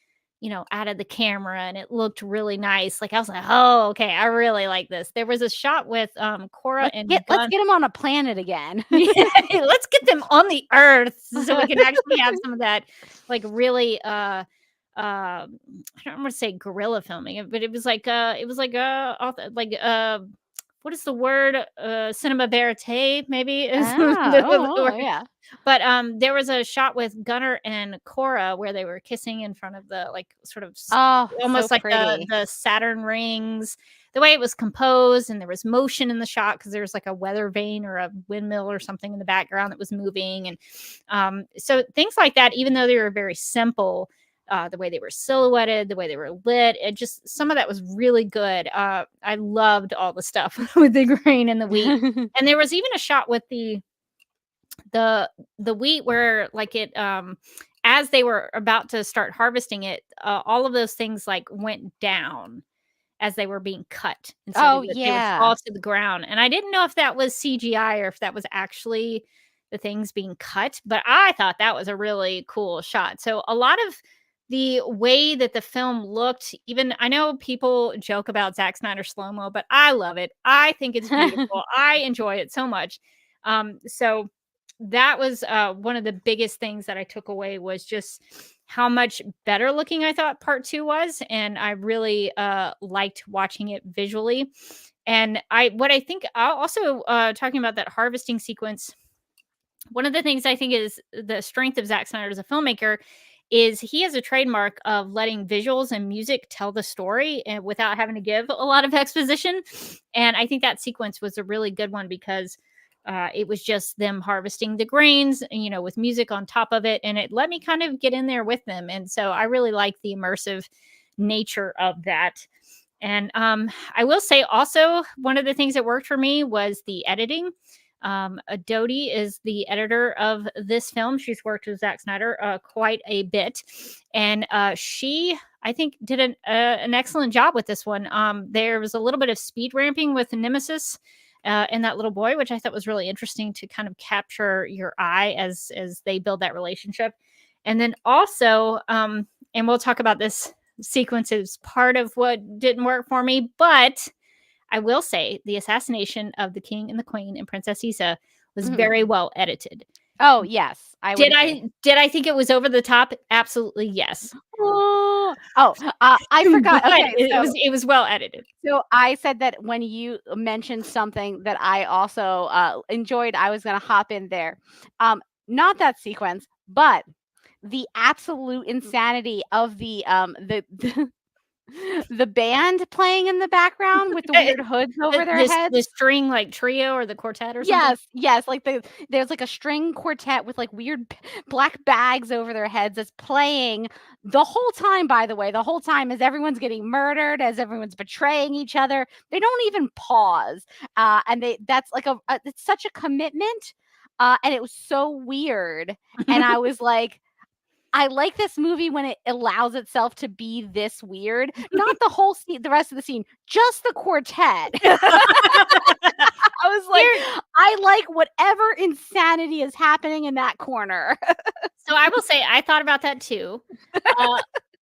S1: out of the camera and it looked really nice, like I was like, oh, okay, I really like this. There was a shot with Korra and
S2: Let's get them on a planet again.
S1: Yeah, let's get them on the Earth so we can actually have some of that, like really. I don't want to say guerrilla filming, but it was like what is the word? Cinema verite, maybe is the word.
S2: Yeah.
S1: But there was a shot with Gunnar and Korra where they were kissing in front of the sort of almost
S2: so
S1: like
S2: pretty.
S1: the Saturn rings. The way it was composed, and there was motion in the shot because there was like a weather vane or a windmill or something in the background that was moving, and so things like that. Even though they were very simple, the way they were silhouetted, the way they were lit, it just some of that was really good. I loved all the stuff with the grain and the wheat, and there was even a shot with the wheat where like it as they were about to start harvesting it, all of those things like went down as they were being cut, and so they would fall to the ground. And I didn't know if that was CGI or if that was actually the things being cut, but I thought that was a really cool shot. So a lot of the way that the film looked, even I know people joke about Zack Snyder slow-mo, but I love it. I think it's beautiful. I enjoy it so much. So that was one of the biggest things that I took away was just how much better looking I thought part 2 was. And I really liked watching it visually. And what I think also talking about that harvesting sequence, one of the things I think is the strength of Zack Snyder as a filmmaker is he has a trademark of letting visuals and music tell the story and without having to give a lot of exposition. And I think that sequence was a really good one because it was just them harvesting the grains, with music on top of it. And it let me kind of get in there with them. And so I really like the immersive nature of that. And I will say also, one of the things that worked for me was the editing. 𝙀𝙧𝙧 is the editor of this film. She's worked with Zack Snyder quite a bit. And she, I think, did an excellent job with this one. There was a little bit of speed ramping with Nemesis and that little boy, which I thought was really interesting to kind of capture your eye as they build that relationship. And then also, and we'll talk about this sequence as part of what didn't work for me, but I will say the assassination of the king and the queen and Princess Issa was very well edited.
S2: Oh, yes.
S1: Did I think it was over the top? Absolutely, yes.
S2: I forgot. Okay,
S1: it was well edited.
S2: So I said that when you mentioned something that I also enjoyed, I was going to hop in there. Not that sequence, but the absolute insanity of the the band playing in the background with the weird hoods over their heads.
S1: The string like trio or the quartet or something?
S2: Yes. Like there's like a string quartet with like weird black bags over their heads that's playing the whole time, by the way. The whole time as everyone's getting murdered, as everyone's betraying each other. They don't even pause. And that's like it's such a commitment. And it was so weird. And I was like, I like this movie when it allows itself to be this weird. Not the whole scene, the rest of the scene, just the quartet. I was like, I like whatever insanity is happening in that corner.
S1: So I will say, I thought about that too.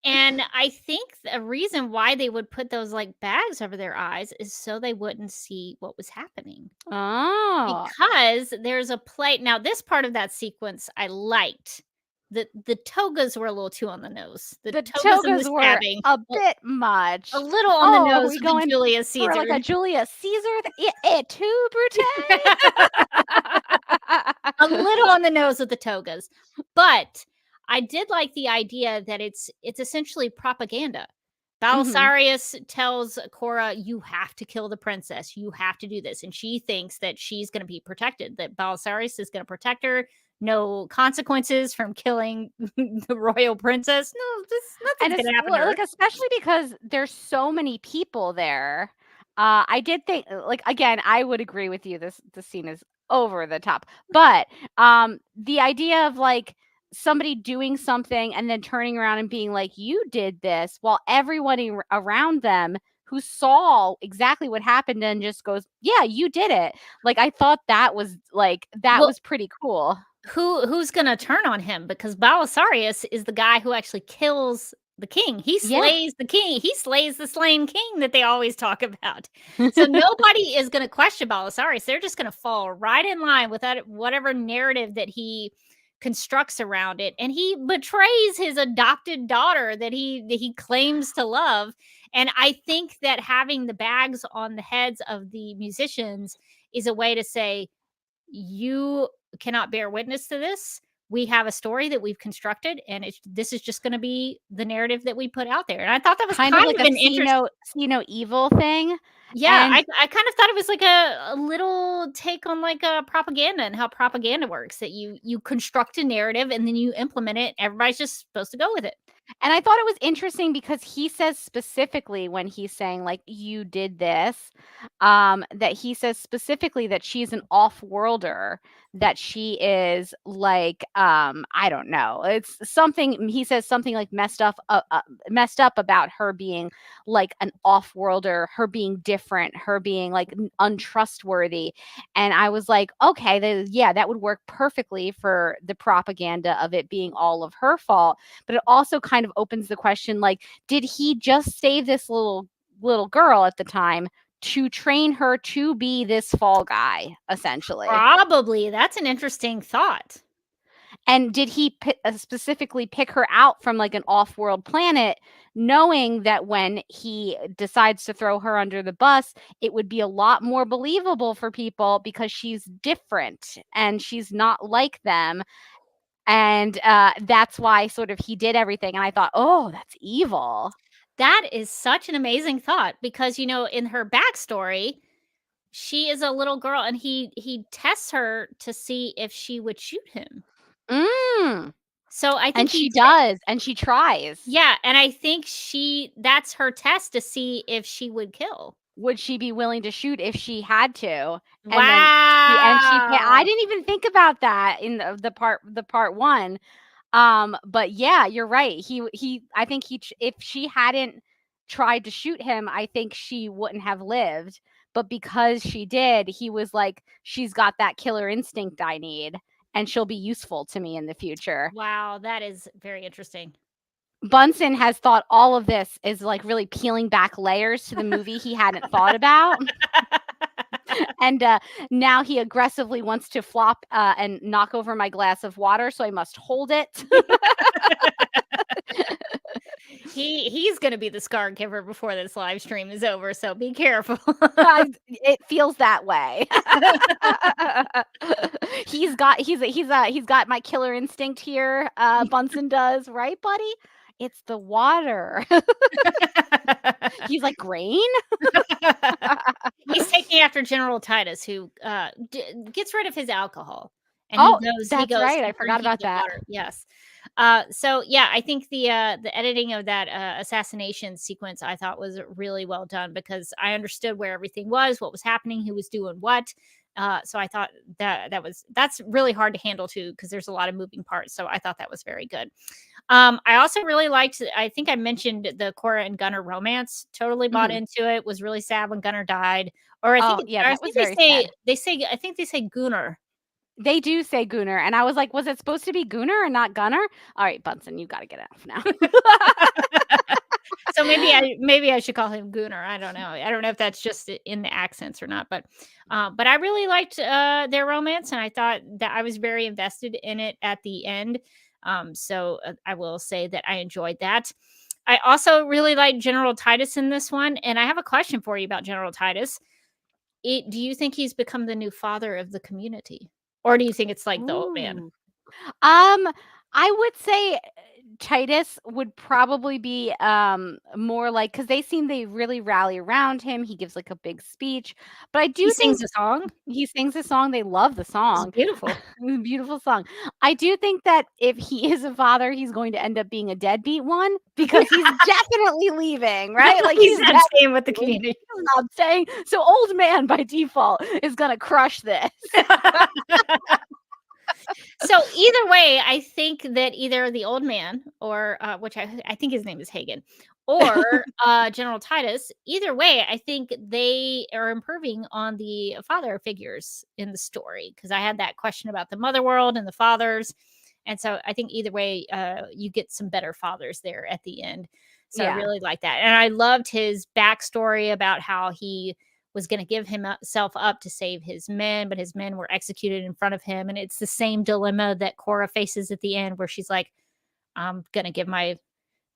S1: And I think the reason why they would put those like bags over their eyes is so they wouldn't see what was happening.
S2: Oh.
S1: Because there's a play. Now, this part of that sequence I liked. The togas were a little too on the nose. The togas
S2: were a bit much.
S1: A little on the nose for Julius Caesar.
S2: For like a Julius Caesar? It too, Brute?
S1: A little on the nose with the togas. But I did like the idea that it's essentially propaganda. Belisarius tells Korra, you have to kill the princess. You have to do this. And she thinks that she's going to be protected, that Belisarius is going to protect her. No consequences from killing the royal princess. No, nothing's going to happen to her.
S2: Like, especially because there's so many people there. I did think, like, again, I would agree with you. This scene is over the top. But the idea of, like, somebody doing something and then turning around and being like, you did this, while everyone around them who saw exactly what happened and just goes, yeah, you did it. Like, I thought that was
S1: Well,
S2: was pretty cool.
S1: who's gonna turn on him? Because 𝙀𝙀 is the guy who actually kills the king. He
S2: Yeah.
S1: slays the king. He slays the slain king that they always talk about. So nobody is gonna question 𝙀𝙀. They're just gonna fall right in line with that whatever narrative that he constructs around it, and he betrays his adopted daughter that he claims to love. And I think that having the bags on the heads of the musicians is a way to say, you cannot bear witness to this. We have a story that we've constructed, and this is just going to be the narrative that we put out there. And I thought that was
S2: kind of like
S1: an
S2: a see no evil thing.
S1: Yeah,
S2: And
S1: I kind of thought it was like a little take on like a propaganda and how propaganda works, that you construct a narrative and then you implement it. Everybody's just supposed to go with it.
S2: And I thought it was interesting because he says specifically, when he's saying like, you did this, that he says specifically that she's an off-worlder, that she is like, I don't know. It's something, he says something like messed up about her being like an off-worlder, her being different, her being like untrustworthy. And I was like, okay, yeah, that would work perfectly for the propaganda of it being all of her fault. But it also kind of opens the question, like, did he just save this little girl at the time to train her to be this fall guy, essentially?
S1: Probably. That's an interesting thought.
S2: And did he specifically pick her out from like an off-world planet, knowing that when he decides to throw her under the bus, it would be a lot more believable for people because she's different and she's not like them? And that's why sort of he did everything. And I thought, oh, that's evil.
S1: That is such an amazing thought, because, in her backstory, she is a little girl and he tests her to see if she would shoot him. So I think
S2: And she does, and she tries.
S1: Yeah, and I think that's her test to see if she would kill.
S2: Would she be willing to shoot if she had to? And
S1: Wow.
S2: I didn't even think about that in the part one. But yeah, you're right. I think if she hadn't tried to shoot him, I think she wouldn't have lived. But because she did, he was like, she's got that killer instinct I need, and she'll be useful to me in the future.
S1: Wow, that is very interesting.
S2: Bunsen has thought all of this is like really peeling back layers to the movie he hadn't thought about. And now he aggressively wants to flop and knock over my glass of water, so I must hold it.
S1: He's going to be the Scargiver before this live stream is over, so be careful.
S2: It feels that way. He's got my killer instinct here. Bunsen does, right, buddy? It's the water. He's like, grain?
S1: He's taking after General Titus, who gets rid of his alcohol. And
S2: that's right. I forgot about that.
S1: Water. Yes. So yeah, I think the editing of that assassination sequence I thought was really well done, because I understood where everything was, what was happening, who was doing what. So I thought that's really hard to handle too, because there's a lot of moving parts. So I thought that was very good. I also really liked, I think I mentioned the Cora and Gunnar romance. Totally bought into it. Was really sad when Gunnar died. Or I think they say Gunnar.
S2: They do say Gunnar, and I was like, was it supposed to be Gunnar and not Gunnar? All right, Bunsen, you got to get off now.
S1: So maybe I should call him Gunnar. I don't know. I don't know if that's just in the accents or not, but I really liked their romance, and I thought that I was very invested in it at the end. So I will say that I enjoyed that. I also really liked General Titus in this one, and I have a question for you about General Titus. Do you think he's become the new father of the community? Or do you think it's like the old man?
S2: I would say Titus would probably be more like, because they really rally around him. He gives like a big speech, but I do
S1: He
S2: think
S1: sings a song.
S2: he sings a song. They love the song.
S1: It's beautiful.
S2: It's a beautiful song. I do think that if he is a father, he's going to end up being a deadbeat one, because he's definitely leaving, right? Like
S1: he's not staying with the community.
S2: He's not staying. So old man by default is gonna crush this.
S1: So either way, I think that either the old man or which I think his name is Hagen or General Titus, either way, I think they are improving on the father figures in the story because I had that question about the mother world and the fathers. And so I think either way, you get some better fathers there at the end. So I
S2: Yeah.
S1: really like that. And I loved his backstory about how he was going to give himself up to save his men, but his men were executed in front of him. And it's the same dilemma that Cora faces at the end, where she's like, I'm going to give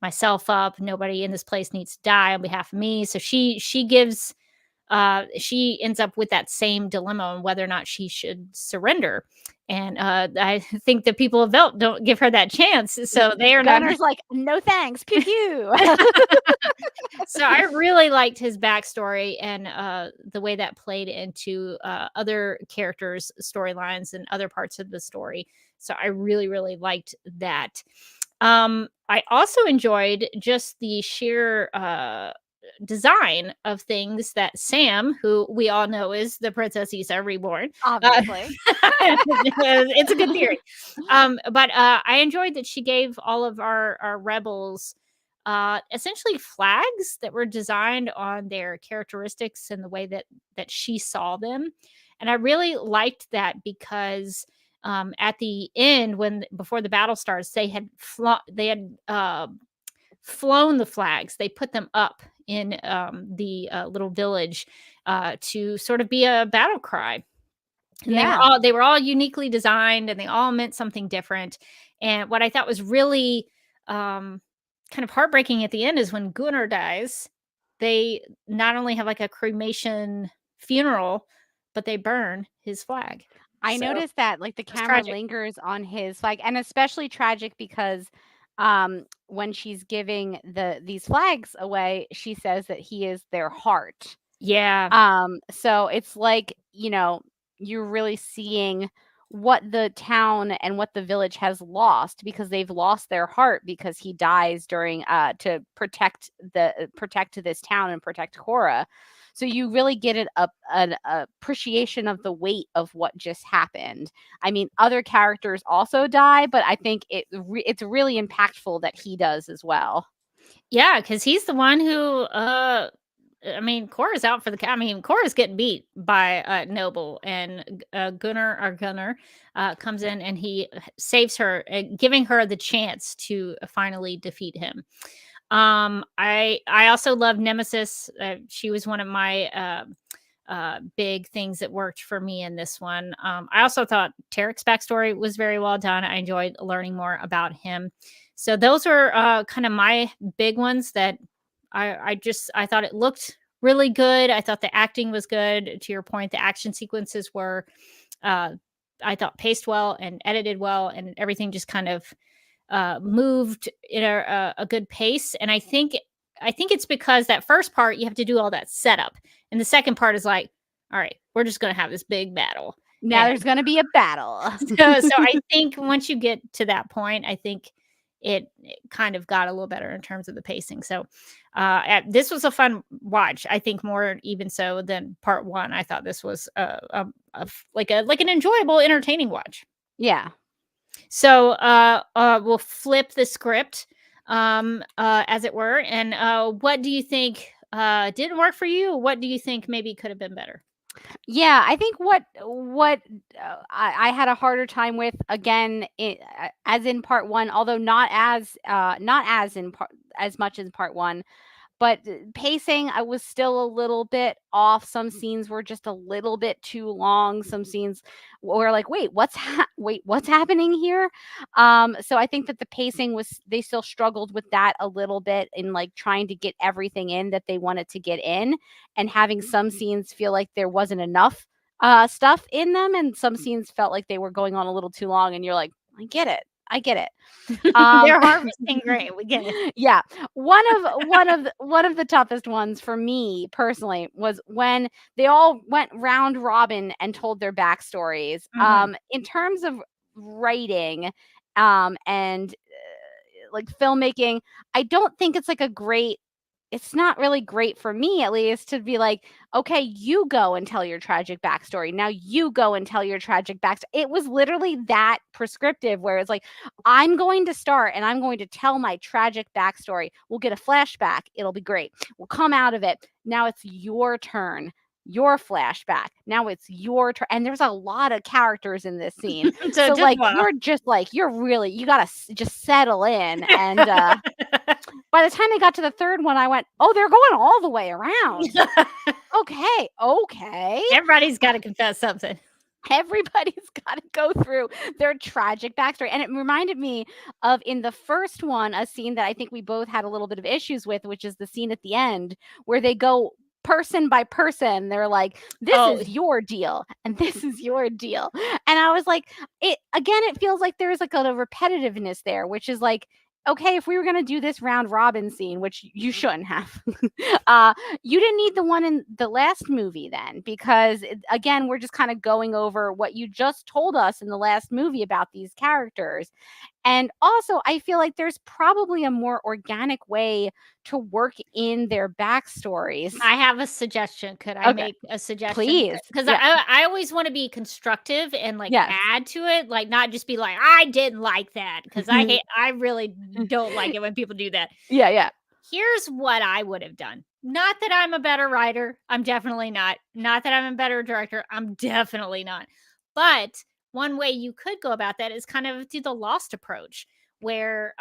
S1: myself up. Nobody in this place needs to die on behalf of me. So she ends up with that same dilemma on whether or not she should surrender. And I think the people of Velt don't give her that chance. So they are not.
S2: Gunner's like, no thanks, pew pew.
S1: So I really liked his backstory and the way that played into other characters' storylines and other parts of the story. So I really, really liked that. I also enjoyed just the sheer design of things that Sam, who we all know is the Princess Issa reborn,
S2: Obviously.
S1: it's a good theory. But I enjoyed that she gave all of our rebels essentially flags that were designed on their characteristics and the way that she saw them. And I really liked that because at the end, before the battle starts, they had flown the flags. They put them up in the little village to sort of be a battle cry. And they were all uniquely designed, and they all meant something different. And what I thought was really kind of heartbreaking at the end is when Gunnar dies, they not only have like a cremation funeral, but they burn his flag.
S2: I
S1: So,
S2: noticed that like the
S1: it's
S2: camera
S1: tragic.
S2: lingers on his flag, and especially tragic because when she's giving these flags away, she says that he is their heart.
S1: Yeah.
S2: So it's like, you're really seeing what the town and what the village has lost because they've lost their heart because he dies during to protect this town and protect Cora. So you really get an appreciation of the weight of what just happened. I mean, other characters also die, but I think it's really impactful that he does as well.
S1: Yeah, because he's the one who Cora's out for the count. I mean, Cora's getting beat by Noble, and Gunnar comes in and he saves her, giving her the chance to finally defeat him. I also love Nemesis. She was one of my big things that worked for me in this one. I also thought Tarek's backstory was very well done. I enjoyed learning more about him. So those are kind of my big ones that I thought it looked really good. I thought the acting was good. To your point, the action sequences were, I thought, paced well and edited well, and everything just kind of moved in a good pace. And I think it's because that first part you have to do all that setup, and the second part is like, all right, we're just going to have this big battle.
S2: Now there's going to be a battle.
S1: So I think once you get to that point, I think it kind of got a little better in terms of the pacing. So this was a fun watch. I think more even so than part one. I thought this was like an enjoyable, entertaining watch.
S2: Yeah.
S1: So we'll flip the script, as it were. And what do you think didn't work for you? What do you think maybe could have been better?
S2: Yeah, I think what I had a harder time with again, as in part one, although not as much as part one, but pacing, I was still a little bit off. Some scenes were just a little bit too long. Some scenes were like, wait, what's happening here? So I think that the pacing they still struggled with that a little bit in like trying to get everything in that they wanted to get in, and having some scenes feel like there wasn't enough stuff in them, and some scenes felt like they were going on a little too long, and you're like, I get it.
S1: They're harvesting great. We get it.
S2: Yeah. One of the toughest ones for me personally was when they all went round robin and told their backstories.
S1: Mhm.
S2: In terms of writing and like filmmaking, I don't think it's like a great it's not really great for me, at least, to be like, okay, you go and tell your tragic backstory. Now you go and tell your tragic backstory. It was literally that prescriptive, where it's like, I'm going to start and I'm going to tell my tragic backstory. We'll get a flashback. It'll be great. We'll come out of it. Now it's your turn. Your flashback. Now it's your turn. And there's a lot of characters in this scene. So like, you're just like, you gotta just settle in. And by the time they got to the third one, I went, oh, they're going all the way around. Okay.
S1: Everybody's got to confess something.
S2: Everybody's got to go through their tragic backstory. And it reminded me of, in the first one, a scene that I think we both had a little bit of issues with, which is the scene at the end where they go person by person. They're like, this is your deal and this is your deal. And I was like, it feels like there's like a repetitiveness there, which is like, okay, if we were going to do this round robin scene, which you shouldn't have, you didn't need the one in the last movie then, because again, we're just kind of going over what you just told us in the last movie about these characters. And also, I feel like there's probably a more organic way to work in their backstories.
S1: I have a suggestion. Could I make a suggestion?
S2: Please.
S1: Because I always want to be constructive and like add to it, like not just be like, I didn't like that, because I really don't like it when people do that.
S2: Yeah.
S1: Here's what I would have done. Not that I'm a better writer. I'm definitely not. Not that I'm a better director. I'm definitely not. But one way you could go about that is kind of do the Lost approach, where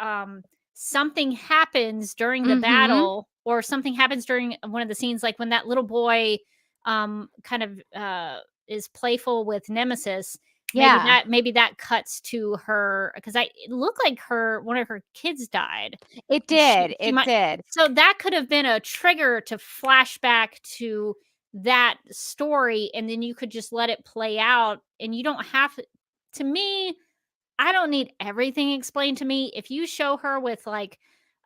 S1: something happens during the battle, or something happens during one of the scenes, like when that little boy kind of is playful with Nemesis. Maybe that cuts to her, because it looked like one of her kids died.
S2: It did. It did.
S1: So that could have been a trigger to flashback to that story, and then you could just let it play out, and you don't have to me, I don't need everything explained to me. If you show her with like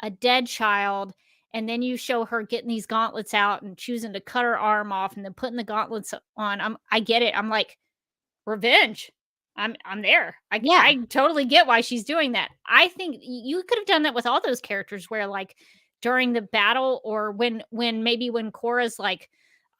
S1: a dead child, and then you show her getting these gauntlets out and choosing to cut her arm off and then putting the gauntlets on, I get it. I'm like, revenge. I'm there. I totally get why she's doing that. I think you could have done that with all those characters, where like during the battle, or when Cora's like,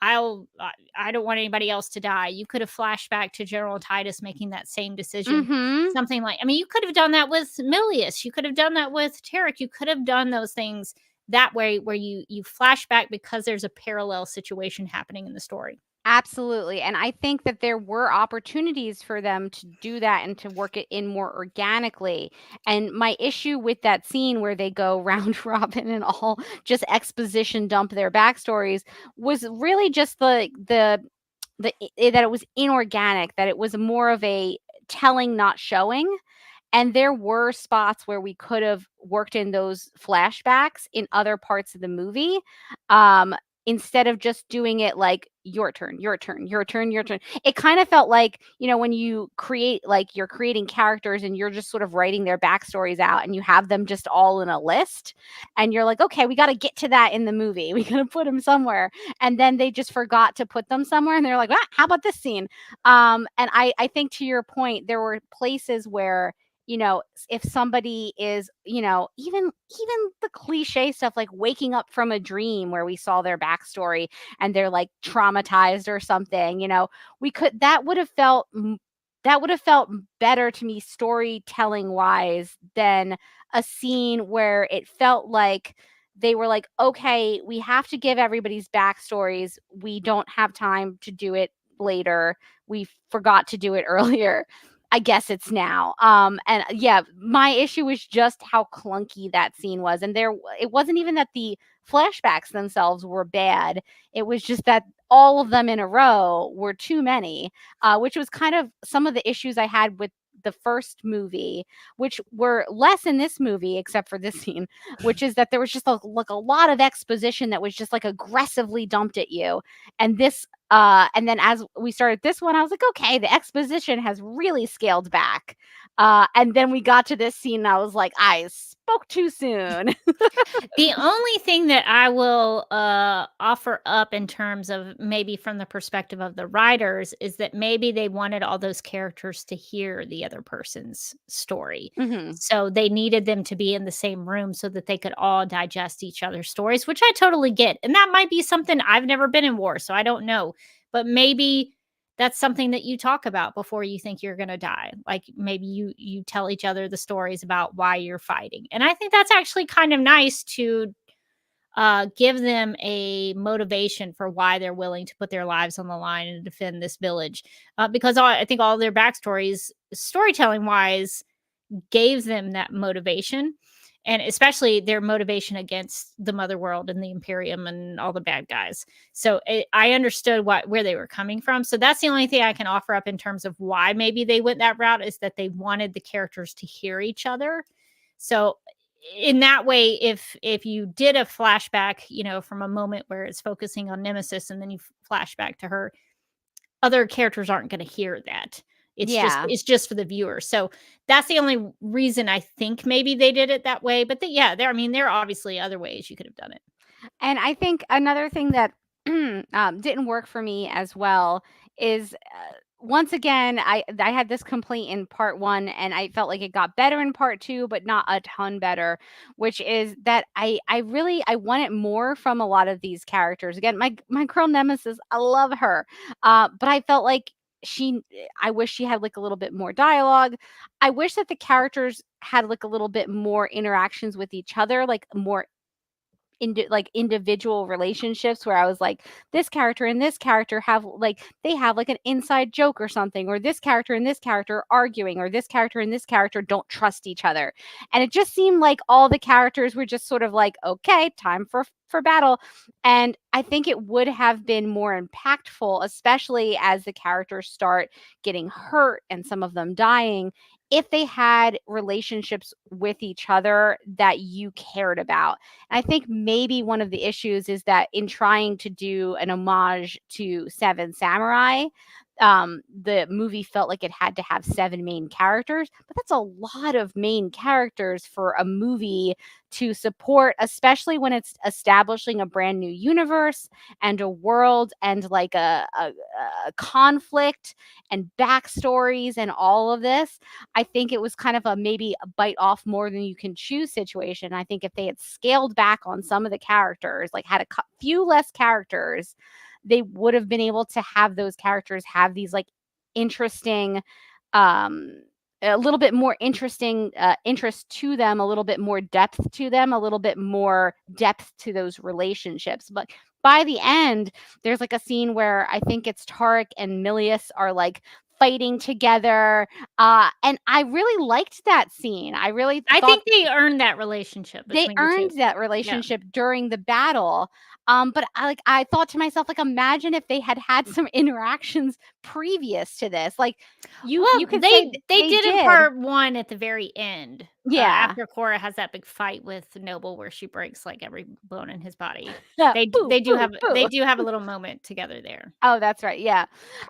S1: I don't want anybody else to die, you could have flashed back to General Titus making that same decision. Something like, I mean, you could have done that with Milius. You could have done that with Tarek. You could have done those things that way, where you flash back because there's a parallel situation happening in the story.
S2: Absolutely. And I think that there were opportunities for them to do that and to work it in more organically. And my issue with that scene where they go round robin and all just exposition dump their backstories was really just that it was inorganic, that it was more of a telling, not showing. And there were spots where we could have worked in those flashbacks in other parts of the movie. Instead of just doing it like your turn. It kind of felt like, when you create, like you're creating characters and you're just sort of writing their backstories out, and you have them just all in a list, and you're like, okay, we got to get to that in the movie. We got to put them somewhere. And then they just forgot to put them somewhere, and they're like, how about this scene? And I think, to your point, there were places where, if somebody is, even the cliche stuff, like waking up from a dream where we saw their backstory and they're like traumatized or something, that would have felt better to me storytelling wise than a scene where it felt like they were like, okay, we have to give everybody's backstories. We don't have time to do it later. We forgot to do it earlier. I guess it's now. And yeah, my issue was just how clunky that scene was. And it wasn't even that the flashbacks themselves were bad. It was just that all of them in a row were too many, which was kind of some of the issues I had with the first movie, which were less in this movie, except for this scene, which is that there was just a lot of exposition that was just like aggressively dumped at you. And this, and then as we started this one, I was like, okay, the exposition has really scaled back. And then we got to this scene and I was like, I spoke too soon.
S1: The only thing that I will offer up in terms of maybe from the perspective of the writers is that maybe they wanted all those characters to hear the other person's story.
S2: Mhm.
S1: So they needed them to be in the same room so that they could all digest each other's stories, which I totally get. And that might be something I've never been in war, so I don't know. But maybe that's something that you talk about before you think you're going to die. Like maybe you tell each other the stories about why you're fighting. And I think that's actually kind of nice to give them a motivation for why they're willing to put their lives on the line and defend this village. Because I think all their backstories, storytelling wise, gave them that motivation, and especially their motivation against the mother world and the Imperium and all the bad guys. So I understood where they were coming from. So that's the only thing I can offer up in terms of why maybe they went that route, is that they wanted the characters to hear each other. So in that way, if you did a flashback, from a moment where it's focusing on Nemesis and then you flash back to her, other characters aren't going to hear that.
S2: Yeah.
S1: It's just for the viewer. So that's the only reason I think maybe they did it that way. But there are obviously other ways you could have done it.
S2: And I think another thing that didn't work for me as well is once again, I had this complaint in part 1, and I felt like it got better in part 2, but not a ton better, which is that I wanted more from a lot of these characters. Again, my girl Nemesis, I love her. But I felt like I wish she had like a little bit more dialogue. I wish that the characters had like a little bit more interactions with each other, like more individual relationships, where I was like, this character and this character have they have like an inside joke or something, or this character and this character arguing, or this character and this character don't trust each other. And it just seemed like all the characters were just sort of like, okay, time for battle. And I think it would have been more impactful, especially as the characters start getting hurt and some of them dying, if they had relationships with each other that you cared about. And I think maybe one of the issues is that in trying to do an homage to Seven Samurai, the movie felt like it had to have 7 main characters, but that's a lot of main characters for a movie to support, especially when it's establishing a brand new universe and a world and like a conflict and backstories and all of this. I think it was kind of a maybe a bite off more than you can chew situation. I think if they had scaled back on some of the characters, like had a few less characters, they would have been able to have those characters have these like interesting, a little bit more interesting interest to them, a little bit more depth to them, a little bit more depth to those relationships. But by the end, there's like a scene where I think it's Tariq and Milius are like fighting together. And I really liked that scene. I
S1: think they earned that relationship.
S2: They earned that relationship during the battle. But I thought to myself, like, imagine if they had some interactions previous to this. Like, you could say
S1: they did in part 1 at the very end.
S2: Yeah.
S1: After Korra has that big fight with Noble where she breaks like every bone in his body.
S2: Yeah.
S1: They do have a little moment together there.
S2: Oh, that's right. Yeah.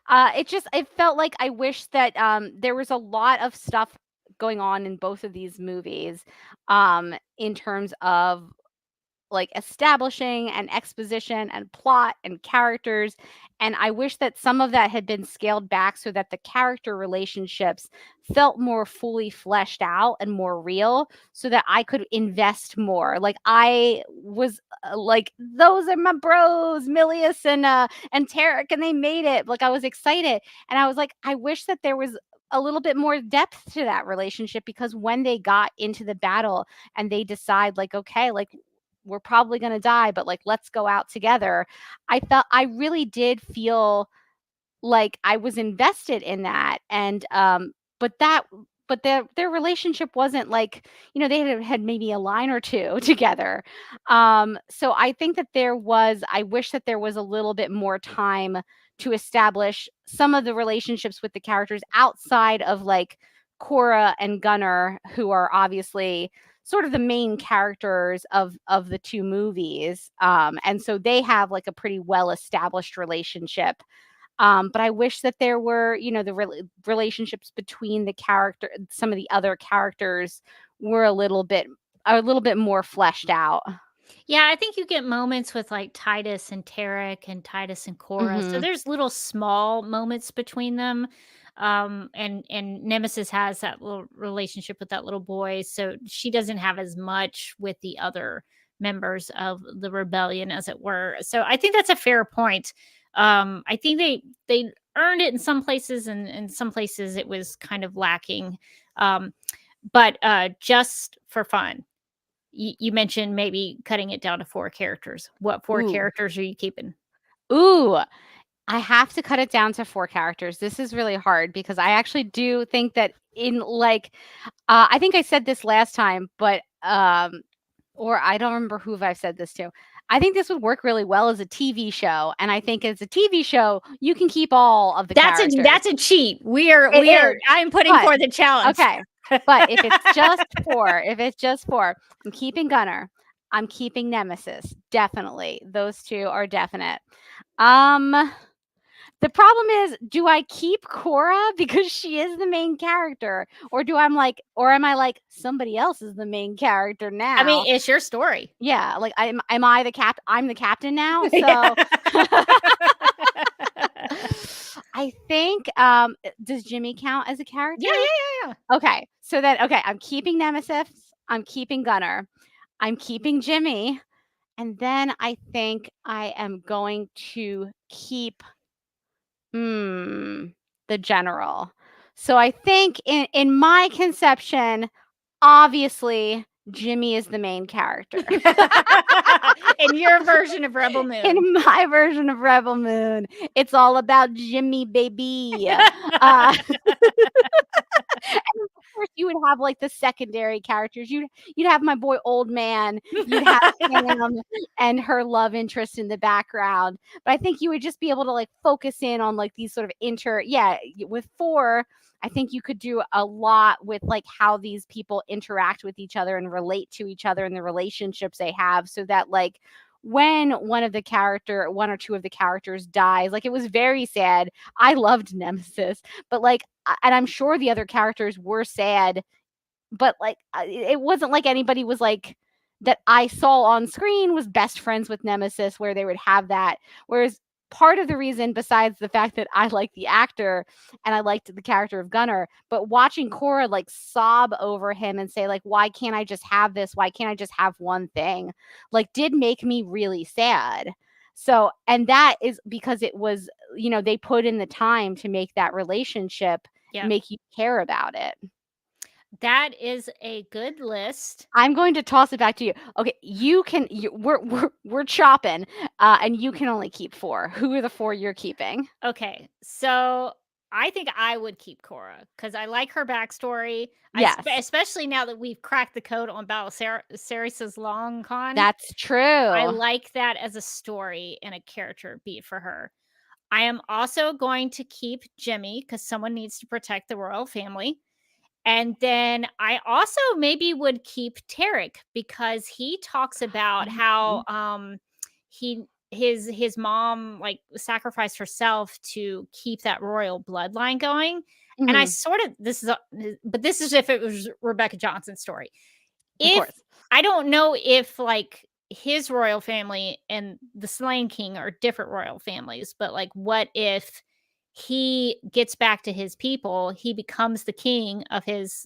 S2: It felt like I wish that there was a lot of stuff going on in both of these movies in terms of like establishing and exposition and plot and characters. And I wish that some of that had been scaled back so that the character relationships felt more fully fleshed out and more real, so that I could invest more. Like I was like, those are my bros, Milius and Tariq, and they made it. Like I was excited. And I was like, I wish that there was a little bit more depth to that relationship, because when they got into the battle and they decide like, okay, like we're probably going to die, but like, let's go out together. I really did feel like I was invested in that. And, but their relationship wasn't like, they had maybe a line or two together. So I think that I wish that there was a little bit more time to establish some of the relationships with the characters outside of like Korra and Gunnar, who are obviously sort of the main characters of the 2 movies. And so they have like a pretty well-established relationship. But I wish that there were, the relationships between some of the other characters were a little bit a little bit more fleshed out.
S1: Yeah, I think you get moments with like Titus and Tarek and Titus and Cora. So
S2: Mhm.
S1: there's little small moments between them. And Nemesis has that little relationship with that little boy. So she doesn't have as much with the other members of the rebellion, as it were. So I think that's a fair point. I think they earned it in some places, and in some places it was kind of lacking. But just for fun, you mentioned maybe cutting it down to 4 characters. What 4
S2: Ooh.
S1: characters are you keeping?
S2: Ooh, I have to cut it down to 4 characters. This is really hard because I actually do think that in like, I think I said this last time, but or I don't remember who I've said this to. I think this would work really well as a TV show, and I think as a TV show, you can keep all of the characters.
S1: That's a cheat.
S2: It
S1: We are
S2: is,
S1: I'm putting
S2: but
S1: for the challenge.
S2: okay. But if it's just 4, I'm keeping Gunner. I'm keeping Nemesis. Definitely. Those 2 are definite. The problem is, do I keep Cora because she is the main character, or am I like somebody else is the main character now?
S1: I mean, it's your story.
S2: Yeah, like am I the cap? I'm the captain now, so
S1: Yeah.
S2: I think does Jimmy count as a character?
S1: Yeah.
S2: Okay, so then I'm keeping Nemesis. I'm keeping Gunner. I'm keeping Jimmy, and then I think I am going to keep the general. So I think in my conception, obviously Jimmy is the main character.
S1: In your version of Rebel Moon.
S2: In my version of Rebel Moon, it's all about Jimmy, baby. And of course, you would have like the secondary characters. You'd have my boy Old Man. You'd have Sam and her love interest in the background. But I think you would just be able to like focus in on like these sort of with 4. I think you could do a lot with like how these people interact with each other and relate to each other and the relationships they have, so that like when one or 2 of the characters dies, like it was very sad. I loved Nemesis, but like, and I'm sure the other characters were sad, but like it wasn't like anybody was like that I saw on screen was best friends with Nemesis, where they would have that. Whereas part of the reason, besides the fact that I liked the actor and I liked the character of Gunner, but watching Cora like sob over him and say like, why can't I just have this? Why can't I just have one thing? Like did make me really sad. So, and that is because it was, they put in the time to make that relationship make you care about it.
S1: That is a good list.
S2: I'm going to toss it back to you. Okay, we're chopping, and you can only keep 4. Who are the 4 you're keeping?
S1: Okay, so I think I would keep Cora because I like her backstory.
S2: Yes.
S1: Especially now that we've cracked the code on Battlesaris's long con.
S2: That's true.
S1: I like that as a story and a character beat for her. I am also going to keep Jimmy because someone needs to protect the royal family. And then I also maybe would keep Tarek because he talks about how his mom like sacrificed herself to keep that royal bloodline going.
S2: Mm-hmm.
S1: And I sort of this is if it was Rebecca Johnson's story.
S2: Of course.
S1: I don't know if like his royal family and the Slain King are different royal families, but like what if he gets back to his people, he becomes the king of his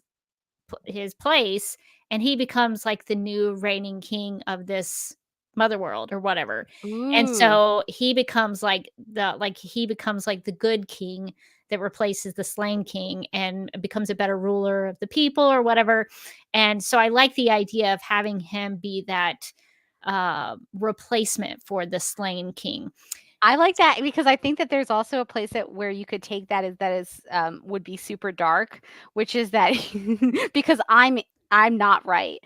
S1: place, and he becomes like the new reigning king of this mother world or whatever.
S2: Ooh.
S1: And so he becomes like the good king that replaces the Slain King and becomes a better ruler of the people or whatever. And so I like the idea of having him be that replacement for the Slain King.
S2: I like that because I think that there's also a place where you could take that would be super dark, which is that because I'm not right,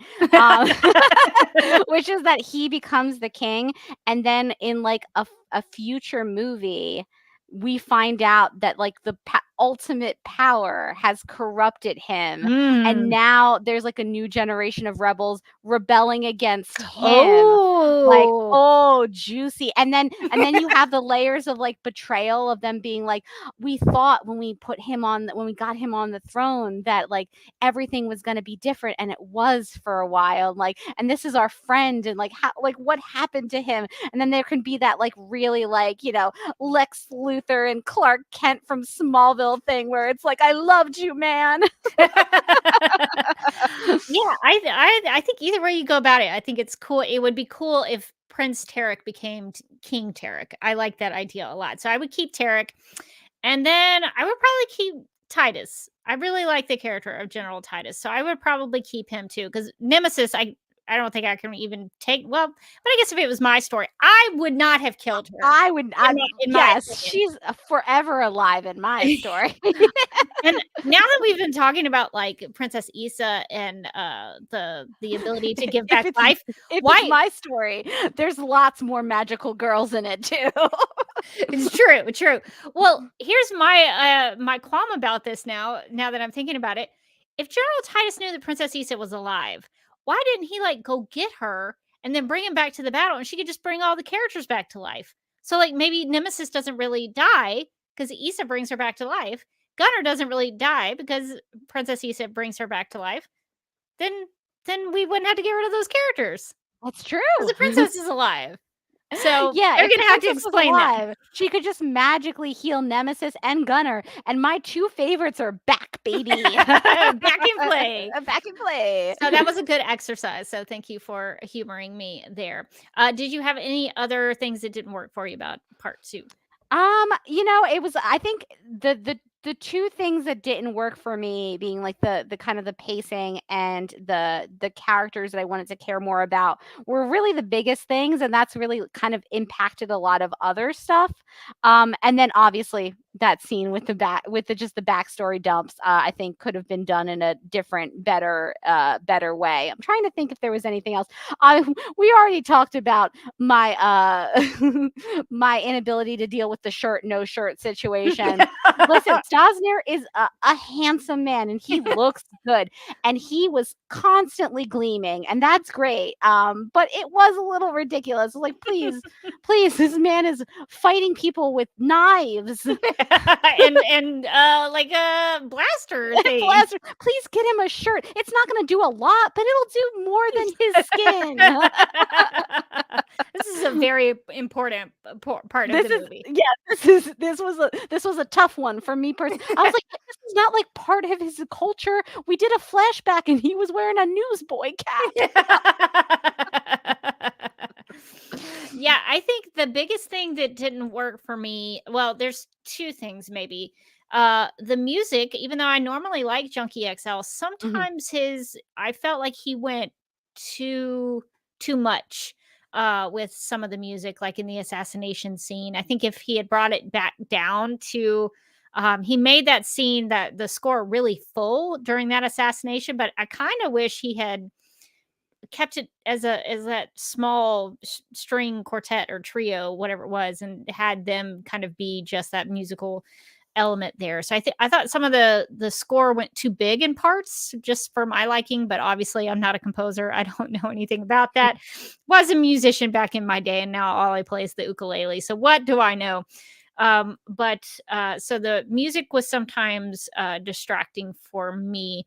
S2: which is that he becomes the king, and then in like a future movie, we find out that like ultimate power has corrupted him.
S1: Mm.
S2: And now there's like a new generation of rebels rebelling against him. Like,
S1: Oh,
S2: oh, juicy. And then you have the layers of like betrayal of them being like, we thought when we got him on the throne that like everything was going to be different, and it was for a while. Like, and this is our friend, and like how, like what happened to him? And then there can be that like really like, you know, Lex Luthor and Clark Kent from Smallville thing where it's like, I loved you, man.
S1: yeah. I think either way you go about it, I think it's cool. It would be cool if Prince Tarek became King Tarek. I like that idea a lot. So I would keep Tarek, and then I would probably keep Titus. I really like the character of General Titus, so I would probably keep him too. Because Nemesis, I don't think I can even take. Well, but I guess if it was my story, I would not have killed her.
S2: I would.
S1: in my
S2: Yes,
S1: opinion.
S2: she's forever alive in my story.
S1: And now that we've been talking about like Princess Issa and the ability to give back life,
S2: If
S1: why?
S2: it's my story, there's lots more magical girls in it too.
S1: It's true. Well, here's my my qualm about this now that I'm thinking about it. If General Titus knew that Princess Issa was alive, why didn't he like go get her and then bring him back to the battle, and she could just bring all the characters back to life? So like maybe Nemesis doesn't really die because Issa brings her back to life. Gunner doesn't really die because Princess Issa brings her back to life. Then we wouldn't have to get rid of those characters
S2: That's true.
S1: because the princess is alive. So
S2: Yeah,
S1: they're
S2: if the
S1: gonna have to
S2: princess was
S1: explain that.
S2: alive, she could just magically heal Nemesis and Gunner. And my two favorites are back, baby.
S1: Back in play.
S2: Back in play.
S1: So that was a good exercise. So thank you for humoring me there. Did you have any other things that didn't work for you about part 2?
S2: You know, it was, I think the two things that didn't work for me being like the kind of the pacing and the characters that I wanted to care more about were really the biggest things, and that's really kind of impacted a lot of other stuff. And then obviously that scene with the backstory dumps, I think could have been done in a different, better way. I'm trying to think if there was anything else. We already talked about my my inability to deal with the shirt no shirt situation. Listen, Staz is a handsome man, and he looks good, and he was constantly gleaming, and that's great. But it was a little ridiculous. Like, please, this man is fighting people with knives.
S1: and like a blaster thing.
S2: Blaster. Please get him a shirt. It's not going to do a lot, but it'll do more than his skin.
S1: This is a very important part of the movie.
S2: Yeah, this was a tough one for me personally. I was like, this is not like part of his culture. We did a flashback, and he was wearing a newsboy cap.
S1: Yeah, I think the biggest thing that didn't work for me, well, there's two things maybe. The music, even though I normally like Junkie XL, sometimes I felt like he went too much with some of the music, like in the assassination scene. I think if he had brought it back down to he made that scene, that the score really full during that assassination, but I kind of wish he had kept it as that small string quartet or trio, whatever it was, and had them kind of be just that musical element there. So I thought some of the score went too big in parts, just for my liking, but obviously I'm not a composer. I don't know anything about that. Was a musician back in my day, and now all I play is the ukulele. So what do I know? But so the music was sometimes distracting for me.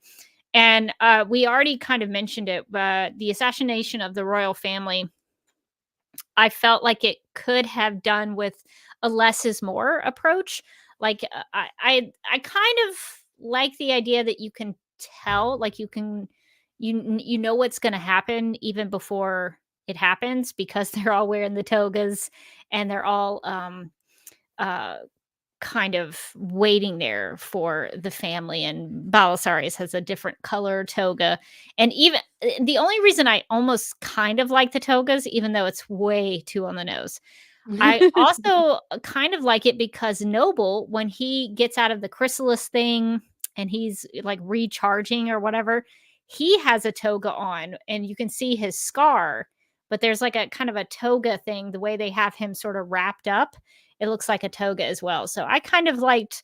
S1: And we already kind of mentioned it, but the assassination of the royal family, I felt like it could have done with a less is more approach. Like I kind of like the idea that you can tell, like you know what's going to happen even before it happens, because they're all wearing the togas and they're all kind of waiting there for the family, and Belisarius has a different color toga. And even the only reason I almost kind of like the togas, even though it's way too on the nose, I also kind of like it because Noble, when he gets out of the chrysalis thing and he's like recharging or whatever, he has a toga on and you can see his scar, but there's like a kind of a toga thing, the way they have him sort of wrapped up. It looks like a toga as well. So I kind of liked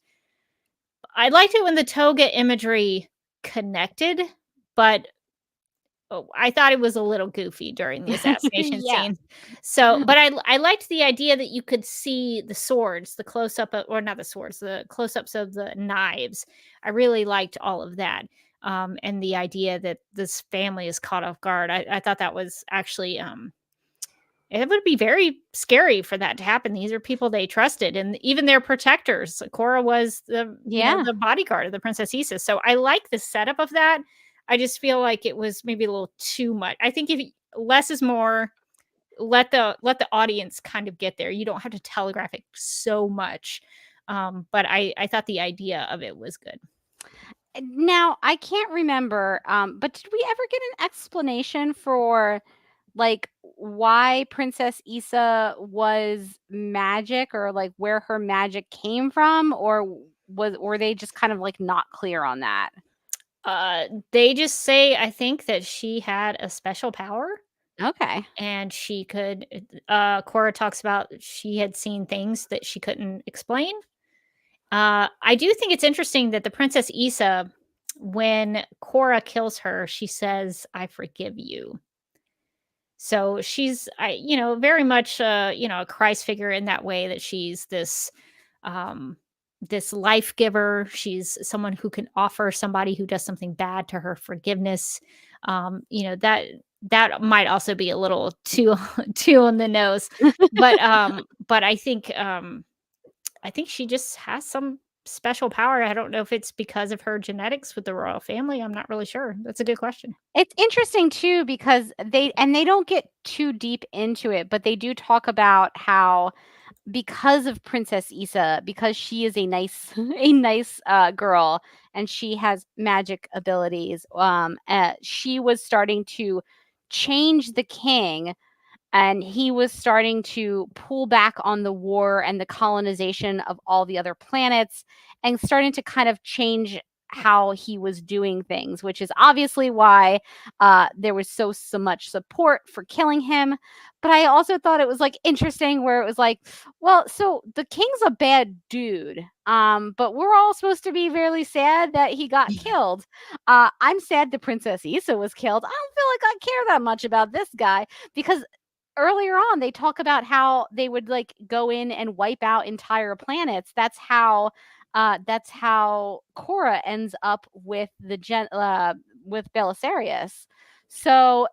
S1: I liked it when the toga imagery connected, but I thought it was a little goofy during the assassination
S2: Yeah.
S1: scene. So, but I liked the idea that you could see the swords, the close up, or not the swords, the close ups of the knives. I really liked all of that. And the idea that this family is caught off guard. I thought that was actually, it would be very scary for that to happen. These are people they trusted, and even their protectors. Cora was
S2: Yeah.
S1: the bodyguard of the Princess Issa. So I like the setup of that. I just feel like it was maybe a little too much. I think if less is more, let the audience kind of get there. You don't have to telegraph it so much. But I thought the idea of it was good.
S2: Now, I can't remember, but did we ever get an explanation for like why Princess Issa was magic, or like where her magic came from, or were they just kind of like not clear on that?
S1: They just say, I think, that she had a special power
S2: Okay.
S1: and she could. Cora talks about she had seen things that she couldn't explain. I do think it's interesting that the Princess Issa, when Cora kills her, she says, "I forgive you." So she's, very much, a Christ figure in that way, that she's um, this life giver. She's someone who can offer somebody who does something bad to her forgiveness. That might also be a little too too on the nose, but I think she just has some special power. I don't know if it's because of her genetics with the royal family. I'm not really sure. That's a good question.
S2: It's interesting too because they don't get too deep into it, but they do talk about how because of Princess Issa, because she is a nice a nice girl and she has magic abilities, she was starting to change the king, and he was starting to pull back on the war and the colonization of all the other planets, and starting to kind of change how he was doing things, which is obviously why there was so much support for killing him. But I also thought it was like interesting where it was like, well, so the king's a bad dude, but we're all supposed to be really sad that he got killed. I'm sad the Princess Issa was killed. I don't feel like I care that much about this guy, because earlier on they talk about how they would like go in and wipe out entire planets. That's how Cora ends up with with Belisarius. So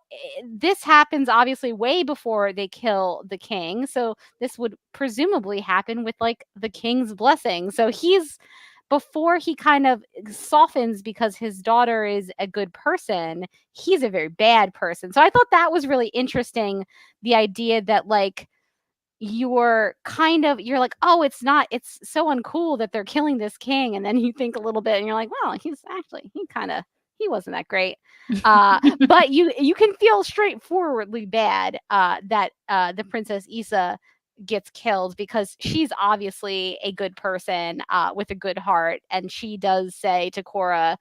S2: this happens obviously way before they kill the king. So this would presumably happen with like the king's blessing. So he's, before he kind of softens because his daughter is a good person, he's a very bad person. So I thought that was really interesting. The idea that like you're like, oh, it's so uncool that they're killing this king. And then you think a little bit and you're like, well, he wasn't that great. But you can feel straightforwardly bad that the Princess Issa gets killed, because she's obviously a good person with a good heart. And she does say to Cora,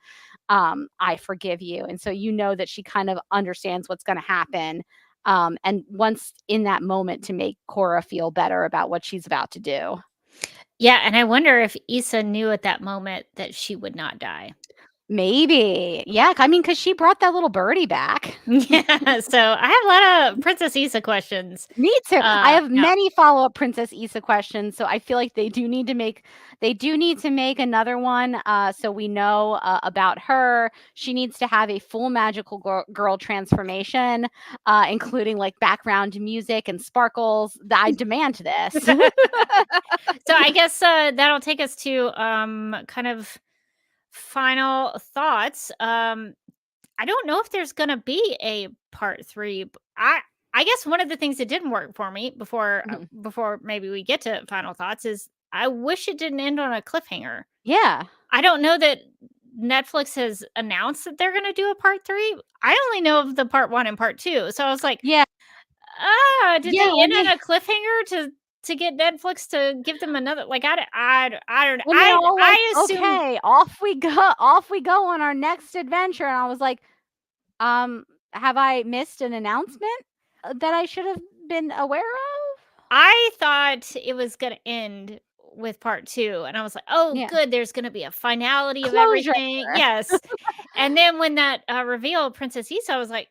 S2: I forgive you. And so you know that she kind of understands what's going to happen, and wants in that moment to make Cora feel better about what she's about to do.
S1: Yeah, and I wonder if Issa knew at that moment that she would not die.
S2: Maybe. Yeah, I mean, because she brought that little birdie back.
S1: Yeah, so I have a lot of Princess Issa questions.
S2: Me too. I have
S1: Yeah.
S2: many follow-up Princess Issa questions, so I feel like they do need to make another one, so we know about her. She needs to have a full magical girl transformation, including like background music and sparkles. I demand this.
S1: So I guess that'll take us to kind of final thoughts. I don't know if there's gonna be a part 3. I guess one of the things that didn't work for me before maybe we get to final thoughts is I wish it didn't end on a cliffhanger.
S2: Yeah.
S1: I don't know that Netflix has announced that they're gonna do a part 3. I only know of the part 1 and part 2. So I was like,
S2: Yeah.
S1: did
S2: Yeah,
S1: they end on a cliffhanger to get Netflix to give them another, like, I don't know.
S2: When they're all like,
S1: I assume
S2: okay, off we go on our next adventure. And I was like, have I missed an announcement that I should have been aware of?
S1: I thought it was gonna end with part 2, and I was like, "Oh,
S2: Yeah.
S1: good, there's gonna be a finality of
S2: Closure.
S1: everything." Yes. And then when that, reveal of Princess Issa, I was like,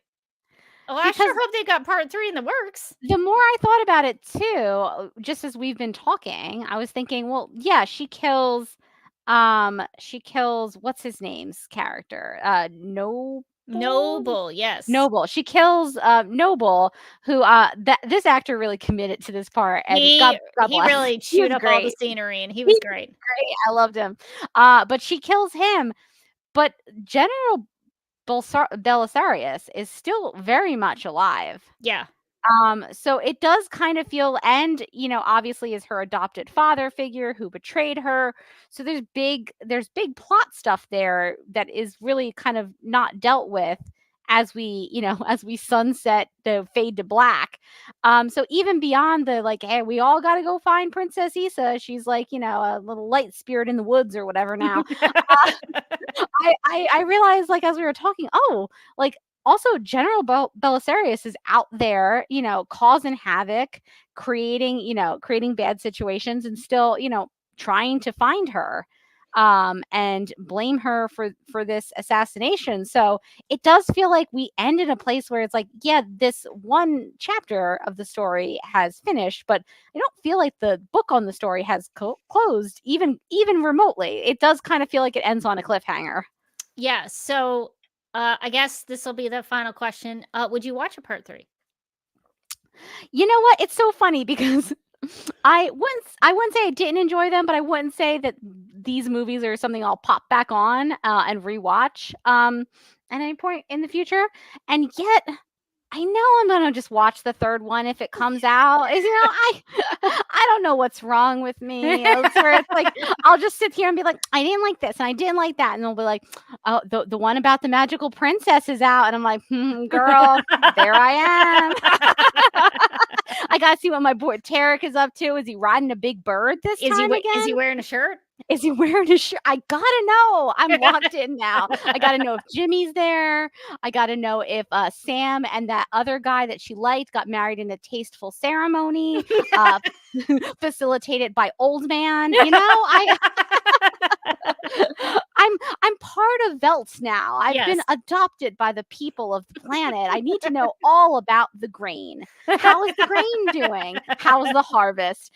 S1: "Oh, I
S2: Because
S1: sure hope they got part 3 in the works."
S2: the more I thought about it too, just as we've been talking, I was thinking, well, yeah, she kills what's his name's character?
S1: Noble, yes.
S2: Noble. She kills Noble, who this actor really committed to this part, and
S1: He
S2: God
S1: he
S2: bless.
S1: really
S2: He
S1: chewed
S2: was
S1: up all the
S2: great.
S1: scenery, and he
S2: He
S1: was
S2: was
S1: great.
S2: great. I loved him. But she kills him. But General Belisarius is still very much alive.
S1: Yeah.
S2: So it does kind of feel, and obviously is her adopted father figure who betrayed her. So there's big plot stuff there that is really kind of not dealt with as we, as we sunset the fade to black. So even beyond the like, hey, we all got to go find Princess Issa. She's like, a little light spirit in the woods or whatever now. I realized, like, as we were talking, like, also General Belisarius is out there, causing havoc, creating bad situations, and still, trying to find her, and blame her for this assassination. So it does feel like we end in a place where it's like, yeah, this one chapter of the story has finished, but I don't feel like the book on the story has closed even remotely. It does kind of feel like it ends on a cliffhanger.
S1: Yeah, so, I guess this will be the final question. Would you watch a part 3?
S2: You know what? It's so funny because I wouldn't say I didn't enjoy them, but I wouldn't say that these movies are something I'll pop back on and rewatch at any point in the future. And yet I know I'm gonna just watch the third one if it comes out. I don't know what's wrong with me. It's where it's like I'll just sit here and be like, I didn't like this and I didn't like that, and they'll be like, oh, the one about the magical princess is out, and I'm like, girl, there I am. I gotta see what my boy Tarek is up to. Is he riding a big bird this time again?
S1: Is he wearing a shirt?
S2: Is he wearing a shirt? I gotta know. I'm locked in now. I gotta know if Jimmy's there. I gotta know if Sam and that other guy that she liked got married in a tasteful ceremony, facilitated by old man. I'm part of Veltz now. I've been adopted by the people of the planet. I need to know all about the grain. How is the grain doing? How is the harvest?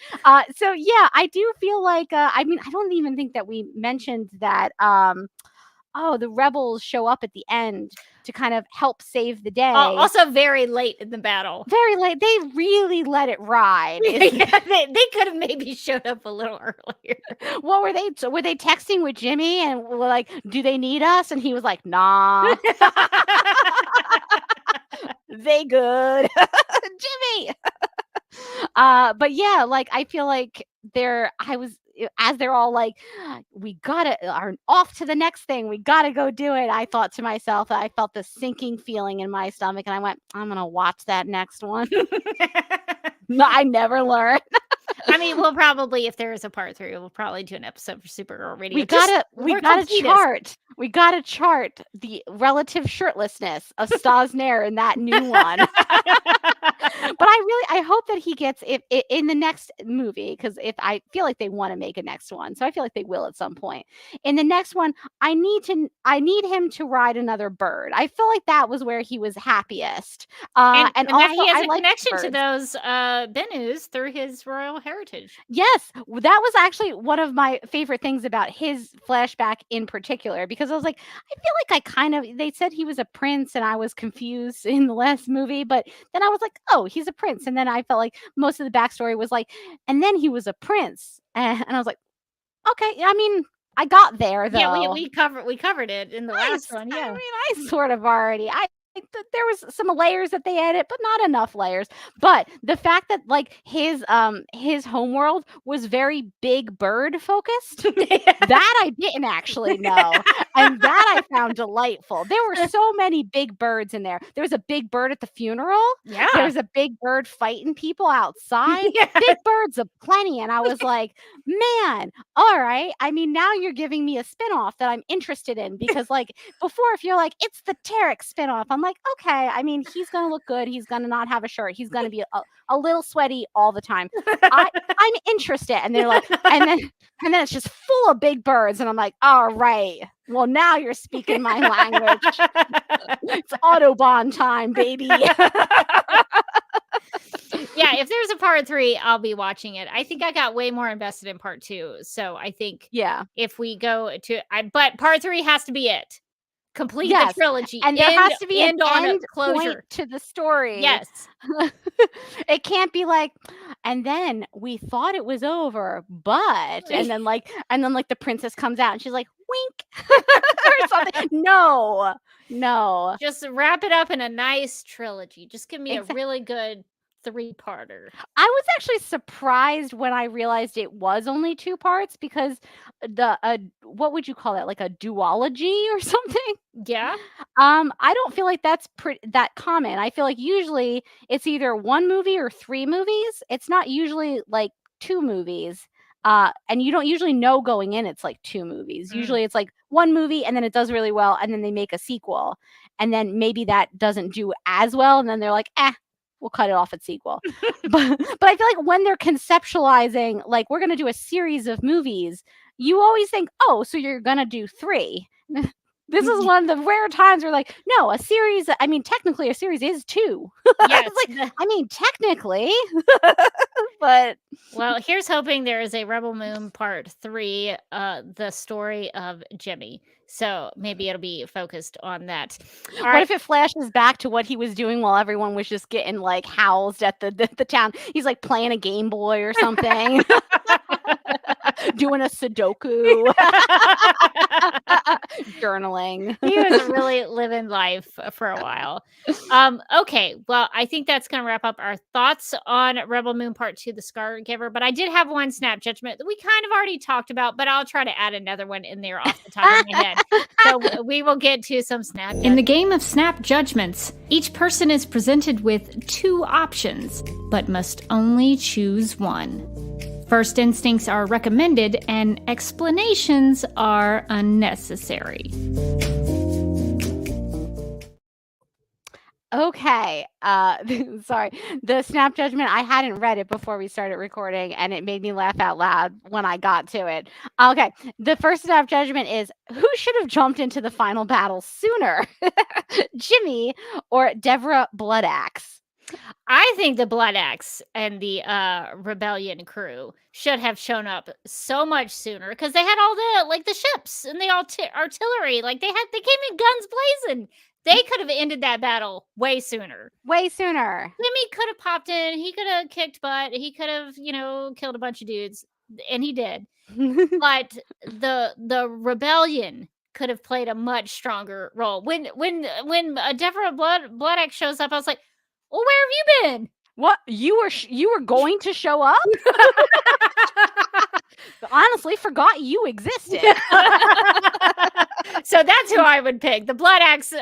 S2: So yeah, I do feel like I don't even think that we mentioned that the rebels show up at the end to kind of help save the day.
S1: Also very late in the battle.
S2: Very late. They really let it ride.
S1: Yeah, they could have maybe showed up a little earlier.
S2: What were they? Were they texting with Jimmy and were like, do they need us? And he was like, nah. They good. Jimmy. But yeah, like I feel like as they're all like, we are off to the next thing, we gotta go do it, I thought to myself, I felt the sinking feeling in my stomach, and I went, I'm gonna watch that next one. No, I never learned.
S1: I mean, we'll probably, if there is a part 3, we'll probably do an episode for Supergirl Radio.
S2: We gotta chart the relative shirtlessness of Staz Nair in that new one. But I hope that he gets it in the next movie, because if I feel like they want to make a next one, so I feel like they will at some point. In the next one, I need him to ride another bird. I feel like that was where he was happiest. And also,
S1: he has
S2: I
S1: a
S2: like
S1: connection to
S2: birds.
S1: those Benus through his royal heritage.
S2: Yes, that was actually one of my favorite things about his flashback in particular, because I was like, I feel like they said he was a prince and I was confused in the last movie, but then I was like, oh, he's a prince. And then I felt like most of the backstory was like, and then he was a prince. And I was like, okay, I mean, I got there though.
S1: Yeah, we covered it in the last one. Yeah.
S2: I mean, I sort of already, there was some layers that they added, but not enough layers. But the fact that like his homeworld was very big bird focused, that I didn't actually know. And that I found delightful. There were so many big birds in there. There was a big bird at the funeral.
S1: Yeah.
S2: There was a big bird fighting people outside.
S1: Yeah.
S2: Big birds aplenty. And I was like, man, all right. I mean, now you're giving me a spinoff that I'm interested in because, like, before, if you're like, it's the Tarek spinoff, I'm like, okay. I mean, he's going to look good. He's going to not have a shirt. He's going to be a little sweaty all the time. I'm interested. And they're like, and then it's just full of big birds. And I'm like, all right. Well, now you're speaking my language. It's Autobahn time, baby.
S1: Yeah, if there's a part 3, I'll be watching it. I think I got way more invested in part 2. So I think if we go to, but part 3 has to be it. Complete the trilogy.
S2: And there has to be
S1: end
S2: an
S1: on a
S2: end
S1: closure
S2: point to the story.
S1: Yes.
S2: It can't be like, and then we thought it was over, but and then like the princess comes out and she's like, wink or something. No.
S1: Just wrap it up in a nice trilogy. Just give me a really good 3-parter.
S2: I was actually surprised when I realized it was only 2 parts because what would you call that? Like a duology or something?
S1: Yeah.
S2: I don't feel like that's that common. I feel like usually it's either 1 movie or 3 movies. It's not usually like 2 movies. And you don't usually know going in it's like 2 movies. Usually it's like 1 movie and then it does really well and then they make a sequel. And then maybe that doesn't do as well and then they're like, we'll cut it off at sequel. but I feel like when they're conceptualizing, like we're going to do a series of movies, you always think, oh, so you're going to do 3. This is one of the rare times where like, no, a series, I mean, technically a series is 2.
S1: Yes.
S2: Like, I mean, technically, but.
S1: Well, here's hoping there is a Rebel Moon part 3, the story of Jimmy. So maybe it'll be focused on that.
S2: What if it flashes back to what he was doing while everyone was just getting like housed at the town? He's like playing a Game Boy or something. Doing a Sudoku. Journaling.
S1: He was really living life for a while. Okay, well, I think that's going to wrap up our thoughts on Rebel Moon Part 2, The Scargiver. But I did have one snap judgment that we kind of already talked about, but I'll try to add another one in there off the top of my head. So we will get to some snap judgments. In the game of snap judgments, each person is presented with 2 options, but must only choose one. First instincts are recommended and explanations are unnecessary.
S2: Okay. Sorry. The snap judgment, I hadn't read it before we started recording and it made me laugh out loud when I got to it. Okay. The first snap judgment is who should have jumped into the final battle sooner? Jimmy or Deborah Bloodaxe?
S1: I think the Blood Axe and the rebellion crew should have shown up so much sooner because they had all the ships and the artillery. Like they came in guns blazing. They could have ended that battle way sooner.
S2: Way sooner.
S1: Jimmy could have popped in. He could have kicked butt. He could have, killed a bunch of dudes, and he did. But the rebellion could have played a much stronger role. When Deborah Bloodaxe shows up, I was like, well, where have you been?
S2: What? You were going to show up? Honestly, forgot you existed.
S1: So that's who I would pick. The Blood Axe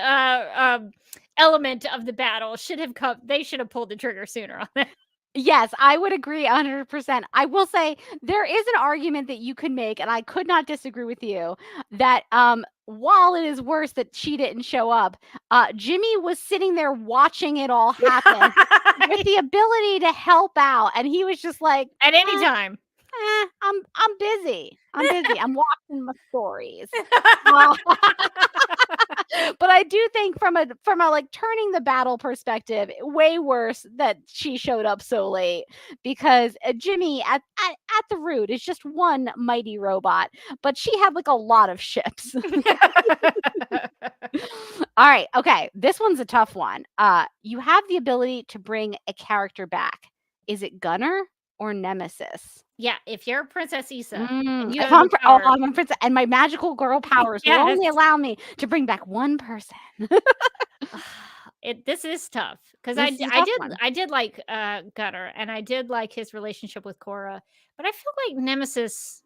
S1: element of the battle should have come. They should have pulled the trigger sooner on that.
S2: Yes, I would agree 100%. I will say there is an argument that you could make, and I could not disagree with you, that while it is worse that she didn't show up, Jimmy was sitting there watching it all happen with the ability to help out, and he was just like,
S1: at any time.
S2: I'm busy. I'm watching my stories. But I do think from a like turning the battle perspective, way worse that she showed up so late because Jimmy at the root is just one mighty robot, but she had like a lot of ships. All right, okay, this one's a tough one. You have the ability to bring a character back. Is it Gunner or Nemesis?
S1: Yeah, if you're Princess Issa,
S2: I'm a princess, and my magical girl powers will only allow me to bring back one person.
S1: This is tough because I did like Gunner, and I did like his relationship with Cora, but I feel like Nemesis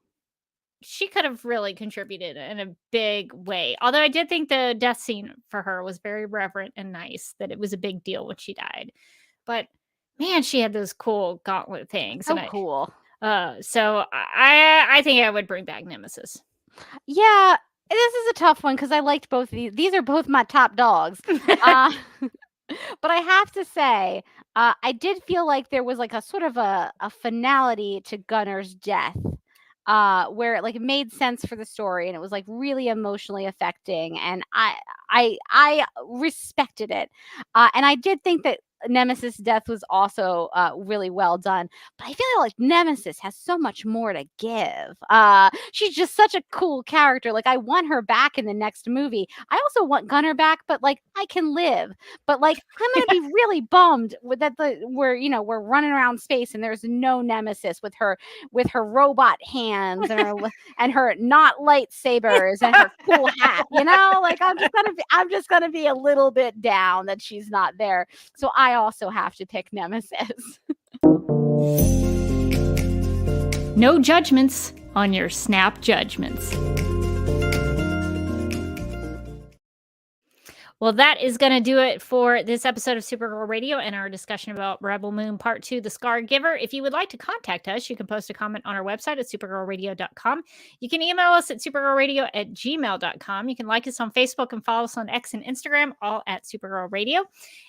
S1: she could have really contributed in a big way. Although I did think the death scene for her was very reverent and nice, that it was a big deal when she died. But man, she had those cool gauntlet things.
S2: So
S1: And
S2: cool.
S1: so I think I would bring back Nemesis.
S2: Yeah, this is a tough one because I liked both of these. These are both my top dogs. But I have to say, I did feel like there was like a sort of a finality to Gunner's death, where like it made sense for the story and it was like really emotionally affecting, and I respected it, and I did think that Nemesis' death was also really well done. But I feel like Nemesis has so much more to give. She's just such a cool character. Like I want her back in the next movie. I also want Gunner back, but like I can live. But like I'm gonna be really bummed with that we're running around space and there's no Nemesis with her robot hands and her not lightsabers and her cool hat. Like I'm just gonna be a little bit down that she's not there. So I also have to pick Nemesis.
S1: No judgments on your snap judgments. Well, that is going to do it for this episode of Supergirl Radio and our discussion about Rebel Moon Part 2, The Scargiver. If you would like to contact us, you can post a comment on our website at supergirlradio.com. You can email us at supergirlradio@gmail.com. You can like us on Facebook and follow us on X and Instagram, all at Supergirl Radio.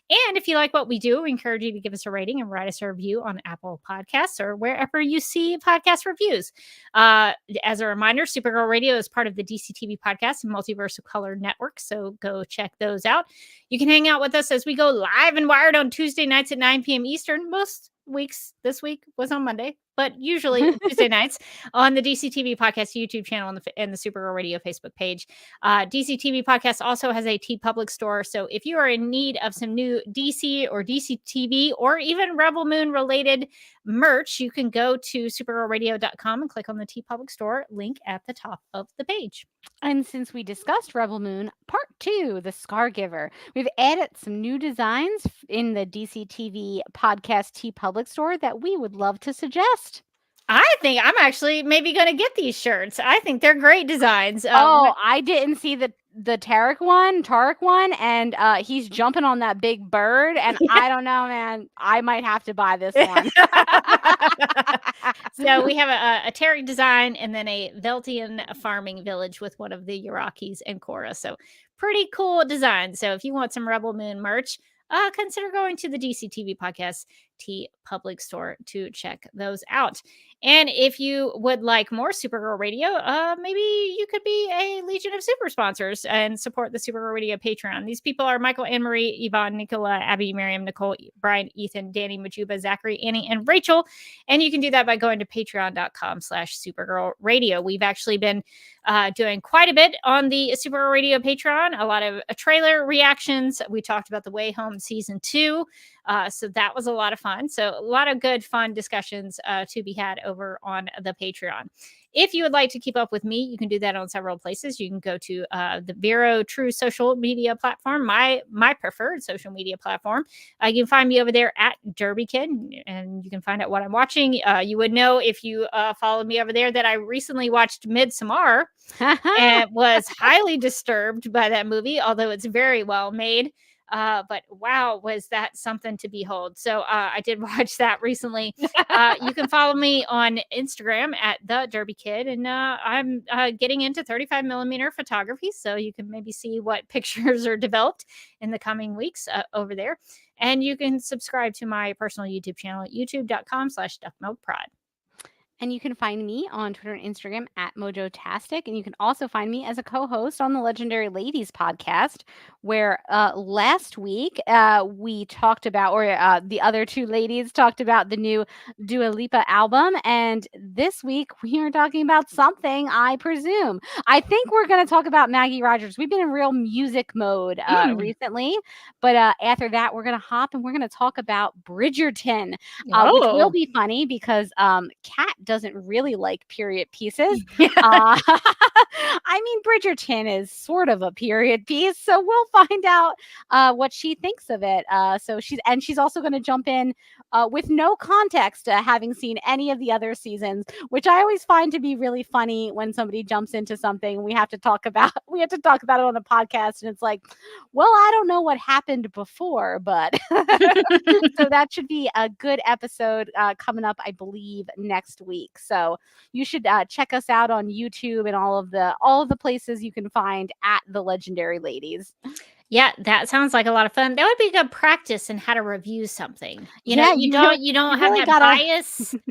S1: And if you like what we do, we encourage you to give us a rating and write us a review on Apple Podcasts or wherever you see podcast reviews. As a reminder, Supergirl Radio is part of the DCTV Podcast and Multiverse of Color Network, so go check those out. You can hang out with us as we go live and wired on Tuesday nights at 9 p.m. Eastern. Most weeks, this week was on Monday, but usually Tuesday nights on the DCTV Podcast YouTube channel and the Supergirl Radio Facebook page. DCTV Podcast also has a TeePublic store, so if you are in need of some new DC or DCTV or even Rebel Moon related merch, you can go to supergirlradio.com and click on the TeePublic store link at the top of the page.
S2: And since we discussed Rebel Moon Part 2, The Scargiver, we've added some new designs in the DCTV Podcast TeePublic store that we would love to suggest.
S1: I think I'm actually maybe going to get these shirts. I think they're great designs.
S2: I didn't see the Tarek one, and he's jumping on that big bird, and I don't know, man. I might have to buy this one.
S1: So we have a Tarek design and then a Veltian farming village with one of the Irakis and Korra. So pretty cool design. So if you want some Rebel Moon merch, consider going to the DCTV Podcast TeePublic store to check those out. And if you would like more Supergirl Radio, maybe you could be a Legion of Super sponsors and support the Supergirl Radio Patreon. These people are Michael, Anne-Marie, Yvonne, Nicola, Abby, Miriam, Nicole, Brian, Ethan, Danny, Majuba, Zachary, Annie, and Rachel. And you can do that by going to patreon.com/Supergirl Radio. We've actually been doing quite a bit on the Supergirl Radio Patreon, a lot of trailer reactions. We talked about The Way Home Season 2. So that was a lot of fun. So a lot of good, fun discussions to be had over on the Patreon. If you would like to keep up with me, you can do that on several places. You can go to the Vero True social media platform, my preferred social media platform. You can find me over there at Derby Kid, and you can find out what I'm watching. You would know if you followed me over there that I recently watched Midsommar and was highly disturbed by that movie, although it's very well made. But wow, was that something to behold. So I did watch that recently. You can follow me on Instagram at the Derby Kid, and I'm getting into 35mm photography, so you can maybe see what pictures are developed in the coming weeks over there. And you can subscribe to my personal YouTube channel at youtube.com/duckmilkprod.
S2: And you can find me on Twitter and Instagram at Mojotastic. And you can also find me as a co-host on the Legendary Ladies podcast, where last week we talked about, or the other two ladies talked about the new Dua Lipa album. And this week we are talking about something, I presume. I think we're going to talk about Maggie Rogers. We've been in real music mode recently. But after that, we're going to hop and we're going to talk about Bridgerton, which will be funny because Kat doesn't really like period pieces.
S1: Yeah.
S2: I mean, Bridgerton is sort of a period piece, so we'll find out what she thinks of it. So she's also going to jump in with no context, having seen any of the other seasons, which I always find to be really funny when somebody jumps into something. We have to talk about it on the podcast, and it's like, well, I don't know what happened before, but so that should be a good episode coming up, I believe, next week. So you should check us out on YouTube and all of the places you can find at the Legendary Ladies.
S1: Yeah, that sounds like a lot of fun. That would be good practice in how to review something. You
S2: Yeah,
S1: know, you don't have
S2: really
S1: that
S2: gotta-
S1: bias.
S2: You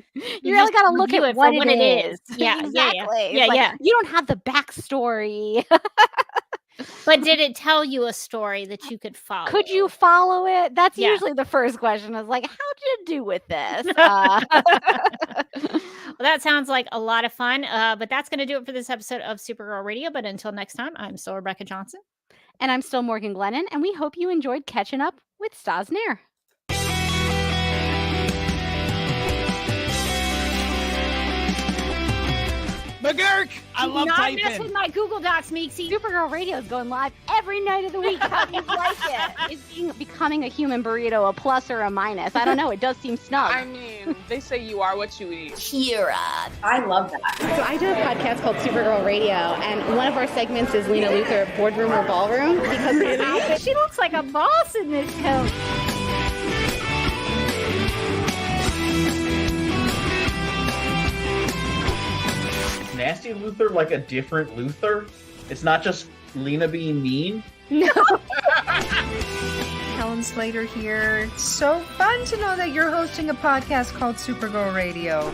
S2: really
S1: just
S2: got to look
S1: review
S2: at
S1: it for
S2: what it is.
S1: Yeah,
S2: exactly.
S1: yeah,
S2: It's like,
S1: yeah.
S2: You don't have the backstory.
S1: But did it tell you a story that you could follow?
S2: Could you follow it? That's
S1: Yeah.
S2: usually the first question. Is like, how did you do with this?
S1: Well, that sounds like a lot of fun. But that's going to do it for this episode of Supergirl Radio. But until next time, I'm still Rebecca Johnson.
S2: And I'm still Morgan Glennon, and we hope you enjoyed catching up with Staz Nair.
S5: McGurk! I love
S1: Not mess
S5: typing.
S1: with my Google Docs, Meeksy.
S2: Supergirl Radio is going live every night of the week. How do you like it? Is becoming a human burrito a plus or a minus? I don't know. It does seem snug.
S4: I mean, they say you are what you eat.
S6: I love that. So I do a podcast called Supergirl Radio, and one of our segments is Lena Luthor, Boardroom or Ballroom, because her outfit.
S1: She looks like a boss in this coat.
S3: Nasty Luthor like a different Luthor? It's not just Lena being mean?
S7: Helen Slater here. It's so fun to know that you're hosting a podcast called Supergirl Radio.